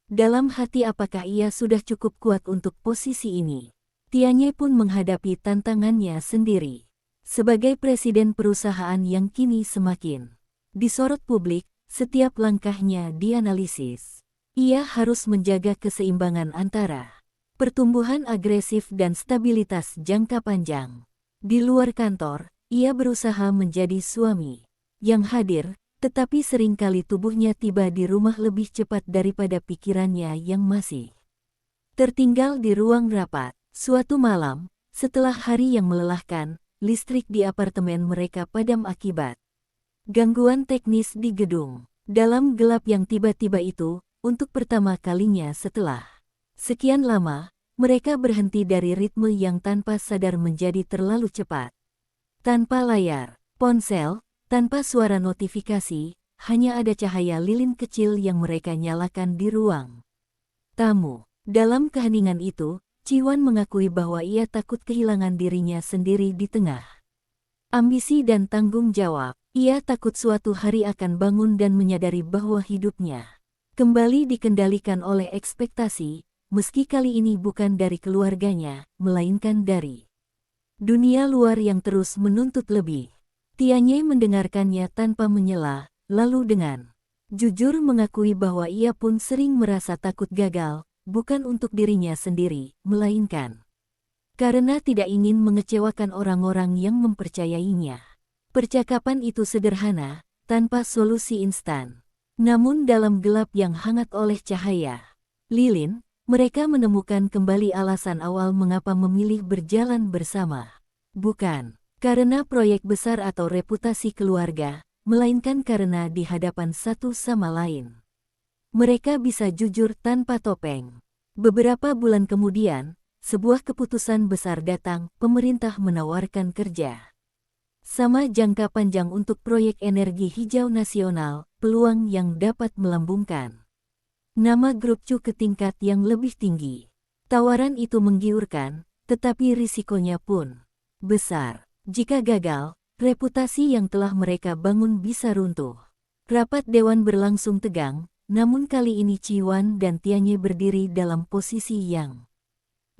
dalam hati apakah ia sudah cukup kuat untuk posisi ini. Tianye pun menghadapi tantangannya sendiri. Sebagai presiden perusahaan yang kini semakin disorot publik, setiap langkahnya dianalisis. Ia harus menjaga keseimbangan antara pertumbuhan agresif dan stabilitas jangka panjang. Di luar kantor, ia berusaha menjadi suami yang hadir, tetapi seringkali tubuhnya tiba di rumah lebih cepat daripada pikirannya yang masih tertinggal di ruang rapat. Suatu malam, setelah hari yang melelahkan, listrik di apartemen mereka padam akibat gangguan teknis di gedung. Dalam gelap yang tiba-tiba itu, untuk pertama kalinya setelah sekian lama, mereka berhenti dari ritme yang tanpa sadar menjadi terlalu cepat. Tanpa layar ponsel, tanpa suara notifikasi, hanya ada cahaya lilin kecil yang mereka nyalakan di ruang tamu. Dalam keheningan itu, Ciwan mengakui bahwa ia takut kehilangan dirinya sendiri di tengah ambisi dan tanggung jawab. Ia takut suatu hari akan bangun dan menyadari bahwa hidupnya kembali dikendalikan oleh ekspektasi, meski kali ini bukan dari keluarganya, melainkan dari dunia luar yang terus menuntut lebih. Tianye mendengarkannya tanpa menyela, lalu dengan jujur mengakui bahwa ia pun sering merasa takut gagal, bukan untuk dirinya sendiri, melainkan karena tidak ingin mengecewakan orang-orang yang mempercayainya. Percakapan itu sederhana, tanpa solusi instan. Namun dalam gelap yang hangat oleh cahaya lilin, mereka menemukan kembali alasan awal mengapa memilih berjalan bersama. Bukan karena proyek besar atau reputasi keluarga, melainkan karena di hadapan satu sama lain. Mereka bisa jujur tanpa topeng. Beberapa bulan kemudian, sebuah keputusan besar datang, pemerintah menawarkan kerja sama jangka panjang untuk proyek energi hijau nasional, peluang yang dapat melambungkan nama Grup Chu ke tingkat yang lebih tinggi. Tawaran itu menggiurkan, tetapi risikonya pun besar. Jika gagal, reputasi yang telah mereka bangun bisa runtuh. Rapat dewan berlangsung tegang, namun kali ini Ciwan dan Tianye berdiri dalam posisi yang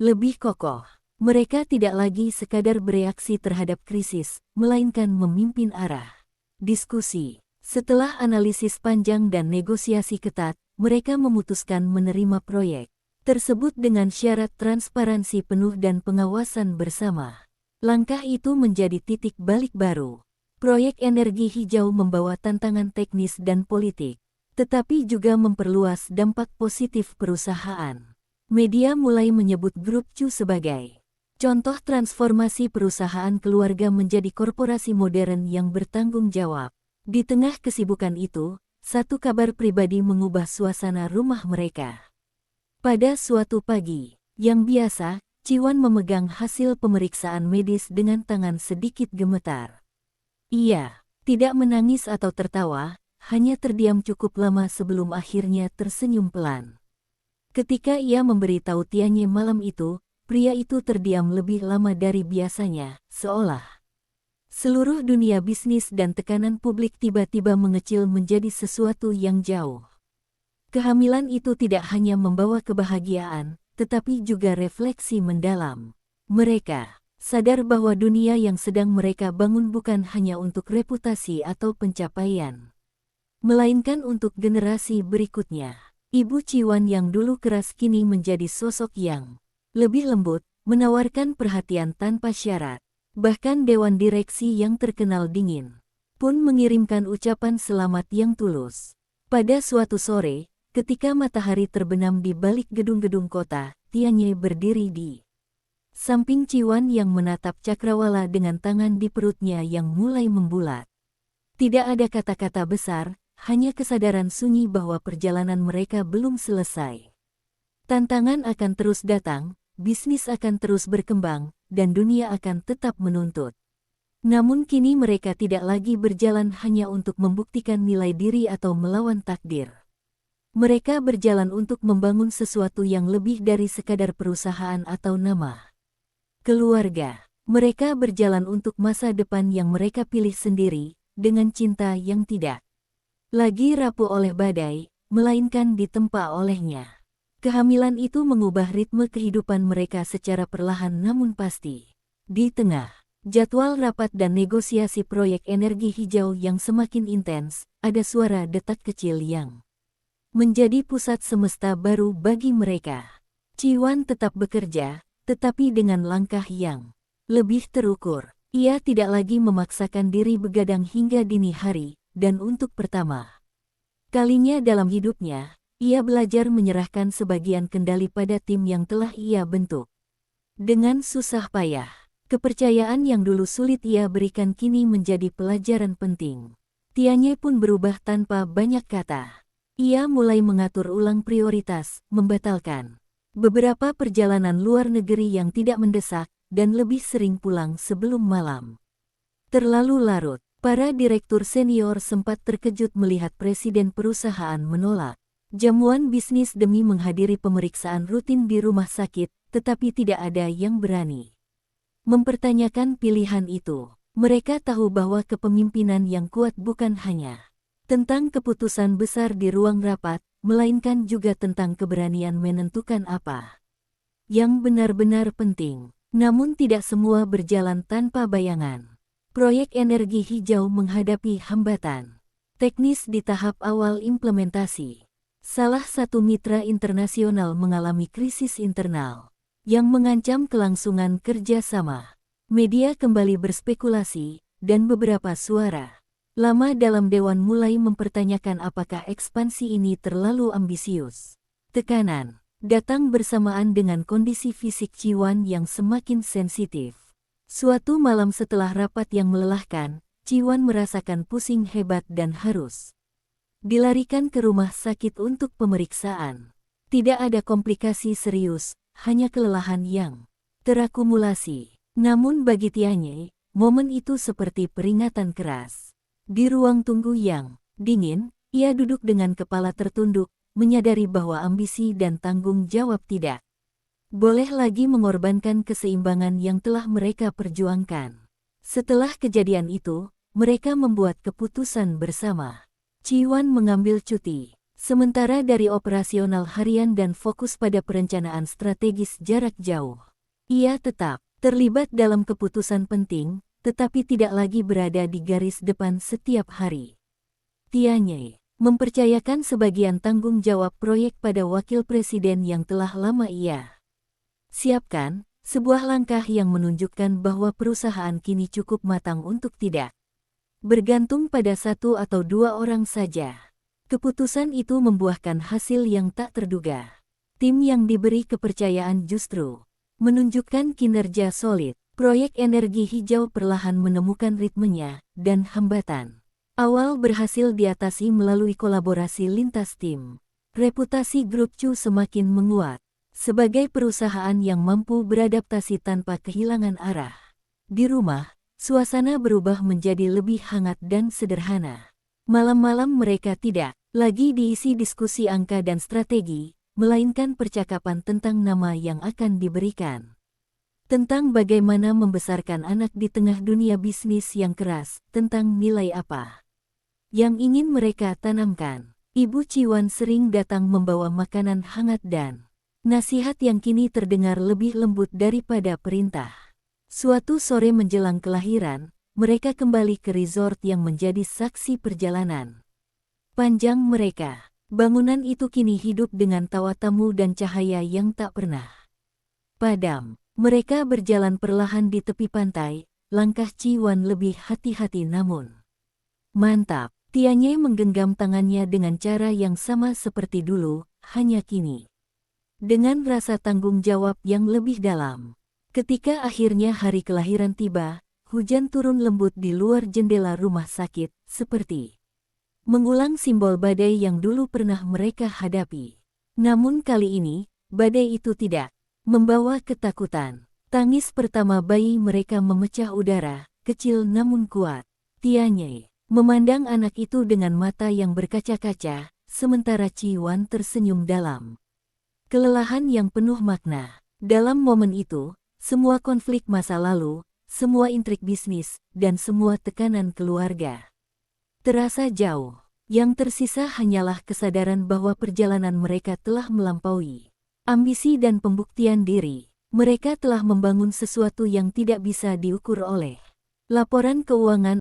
lebih kokoh. Mereka tidak lagi sekadar bereaksi terhadap krisis, melainkan memimpin arah diskusi. Setelah analisis panjang dan negosiasi ketat, mereka memutuskan menerima proyek tersebut dengan syarat transparansi penuh dan pengawasan bersama. Langkah itu menjadi titik balik baru. Proyek energi hijau membawa tantangan teknis dan politik, tetapi juga memperluas dampak positif perusahaan. Media mulai menyebut Grup Chu sebagai contoh transformasi perusahaan keluarga menjadi korporasi modern yang bertanggung jawab. Di tengah kesibukan itu, satu kabar pribadi mengubah suasana rumah mereka. Pada suatu pagi yang biasa, Ciwan memegang hasil pemeriksaan medis dengan tangan sedikit gemetar. Ia tidak menangis atau tertawa, hanya terdiam cukup lama sebelum akhirnya tersenyum pelan. Ketika ia memberitahu Tianye malam itu, pria itu terdiam lebih lama dari biasanya, seolah seluruh dunia bisnis dan tekanan publik tiba-tiba mengecil menjadi sesuatu yang jauh. Kehamilan itu tidak hanya membawa kebahagiaan, tetapi juga refleksi mendalam. Mereka sadar bahwa dunia yang sedang mereka bangun bukan hanya untuk reputasi atau pencapaian, melainkan untuk generasi berikutnya. Ibu Ciwan yang dulu keras kini menjadi sosok yang lebih lembut, menawarkan perhatian tanpa syarat. Bahkan dewan direksi yang terkenal dingin pun mengirimkan ucapan selamat yang tulus. Pada suatu sore, ketika matahari terbenam di balik gedung-gedung kota, Tianye berdiri di samping Ciwan yang menatap cakrawala dengan tangan di perutnya yang mulai membulat. Tidak ada kata-kata besar, hanya kesadaran sunyi bahwa perjalanan mereka belum selesai. Tantangan akan terus datang, bisnis akan terus berkembang, dan dunia akan tetap menuntut. Namun kini mereka tidak lagi berjalan hanya untuk membuktikan nilai diri atau melawan takdir. Mereka berjalan untuk membangun sesuatu yang lebih dari sekadar perusahaan atau nama keluarga. Mereka berjalan untuk masa depan yang mereka pilih sendiri, dengan cinta yang tidak lagi rapuh oleh badai, melainkan ditempa olehnya. Kehamilan itu mengubah ritme kehidupan mereka secara perlahan namun pasti. Di tengah jadwal rapat dan negosiasi proyek energi hijau yang semakin intens, ada suara detak kecil yang menjadi pusat semesta baru bagi mereka. Ciwan tetap bekerja, tetapi dengan langkah yang lebih terukur. Ia tidak lagi memaksakan diri begadang hingga dini hari, dan untuk pertama kalinya dalam hidupnya, ia belajar menyerahkan sebagian kendali pada tim yang telah ia bentuk. Dengan susah payah, kepercayaan yang dulu sulit ia berikan kini menjadi pelajaran penting. Tianye pun berubah tanpa banyak kata. Ia mulai mengatur ulang prioritas, membatalkan beberapa perjalanan luar negeri yang tidak mendesak, dan lebih sering pulang sebelum malam terlalu larut. Para direktur senior sempat terkejut melihat presiden perusahaan menolak jamuan bisnis demi menghadiri pemeriksaan rutin di rumah sakit, tetapi tidak ada yang berani mempertanyakan pilihan itu. Mereka tahu bahwa kepemimpinan yang kuat bukan hanya tentang keputusan besar di ruang rapat, melainkan juga tentang keberanian menentukan apa yang benar-benar penting. Namun tidak semua berjalan tanpa bayangan. Proyek energi hijau menghadapi hambatan teknis di tahap awal implementasi. Salah satu mitra internasional mengalami krisis internal yang mengancam kelangsungan kerjasama. Media kembali berspekulasi, dan beberapa suara lama dalam dewan mulai mempertanyakan apakah ekspansi ini terlalu ambisius. Tekanan datang bersamaan dengan kondisi fisik Ciwan yang semakin sensitif. Suatu malam setelah rapat yang melelahkan, Ciwan merasakan pusing hebat dan harus dilarikan ke rumah sakit untuk pemeriksaan. Tidak ada komplikasi serius, hanya kelelahan yang terakumulasi. Namun bagi Tianyi, momen itu seperti peringatan keras. Di ruang tunggu yang dingin, ia duduk dengan kepala tertunduk, menyadari bahwa ambisi dan tanggung jawab tidak boleh lagi mengorbankan keseimbangan yang telah mereka perjuangkan. Setelah kejadian itu, mereka membuat keputusan bersama. Ciwan mengambil cuti, sementara dari operasional harian dan fokus pada perencanaan strategis jarak jauh. Ia tetap terlibat dalam keputusan penting, tetapi tidak lagi berada di garis depan setiap hari. Tianyi mempercayakan sebagian tanggung jawab proyek pada wakil presiden yang telah lama ia siapkan, sebuah langkah yang menunjukkan bahwa perusahaan kini cukup matang untuk tidak bergantung pada satu atau dua orang saja. Keputusan itu membuahkan hasil yang tak terduga. Tim yang diberi kepercayaan justru menunjukkan kinerja solid. Proyek energi hijau perlahan menemukan ritmenya, dan hambatan awal berhasil diatasi melalui kolaborasi lintas tim. Reputasi Grup Chu semakin menguat sebagai perusahaan yang mampu beradaptasi tanpa kehilangan arah. Di rumah, suasana berubah menjadi lebih hangat dan sederhana. Malam-malam mereka tidak lagi diisi diskusi angka dan strategi, melainkan percakapan tentang nama yang akan diberikan. Tentang bagaimana membesarkan anak di tengah dunia bisnis yang keras, tentang nilai apa yang ingin mereka tanamkan. Ibu Ciwan sering datang membawa makanan hangat dan nasihat yang kini terdengar lebih lembut daripada perintah. Suatu sore menjelang kelahiran, mereka kembali ke resort yang menjadi saksi perjalanan panjang mereka. Bangunan itu kini hidup dengan tawa tamu dan cahaya yang tak pernah padam. Mereka berjalan perlahan di tepi pantai, langkah Ciwan lebih hati-hati namun mantap. Tianyi menggenggam tangannya dengan cara yang sama seperti dulu, hanya kini dengan rasa tanggung jawab yang lebih dalam. Ketika akhirnya hari kelahiran tiba, hujan turun lembut di luar jendela rumah sakit, seperti mengulang simbol badai yang dulu pernah mereka hadapi. Namun kali ini, badai itu tidak membawa ketakutan. Tangis pertama bayi mereka memecah udara, kecil namun kuat. Tianyi memandang anak itu dengan mata yang berkaca-kaca, sementara Ciwan tersenyum dalam kelelahan yang penuh makna. Dalam momen itu, semua konflik masa lalu, semua intrik bisnis, dan semua tekanan keluarga terasa jauh. Yang tersisa hanyalah kesadaran bahwa perjalanan mereka telah melampaui ambisi dan pembuktian diri. Mereka telah membangun sesuatu yang tidak bisa diukur oleh laporan keuangan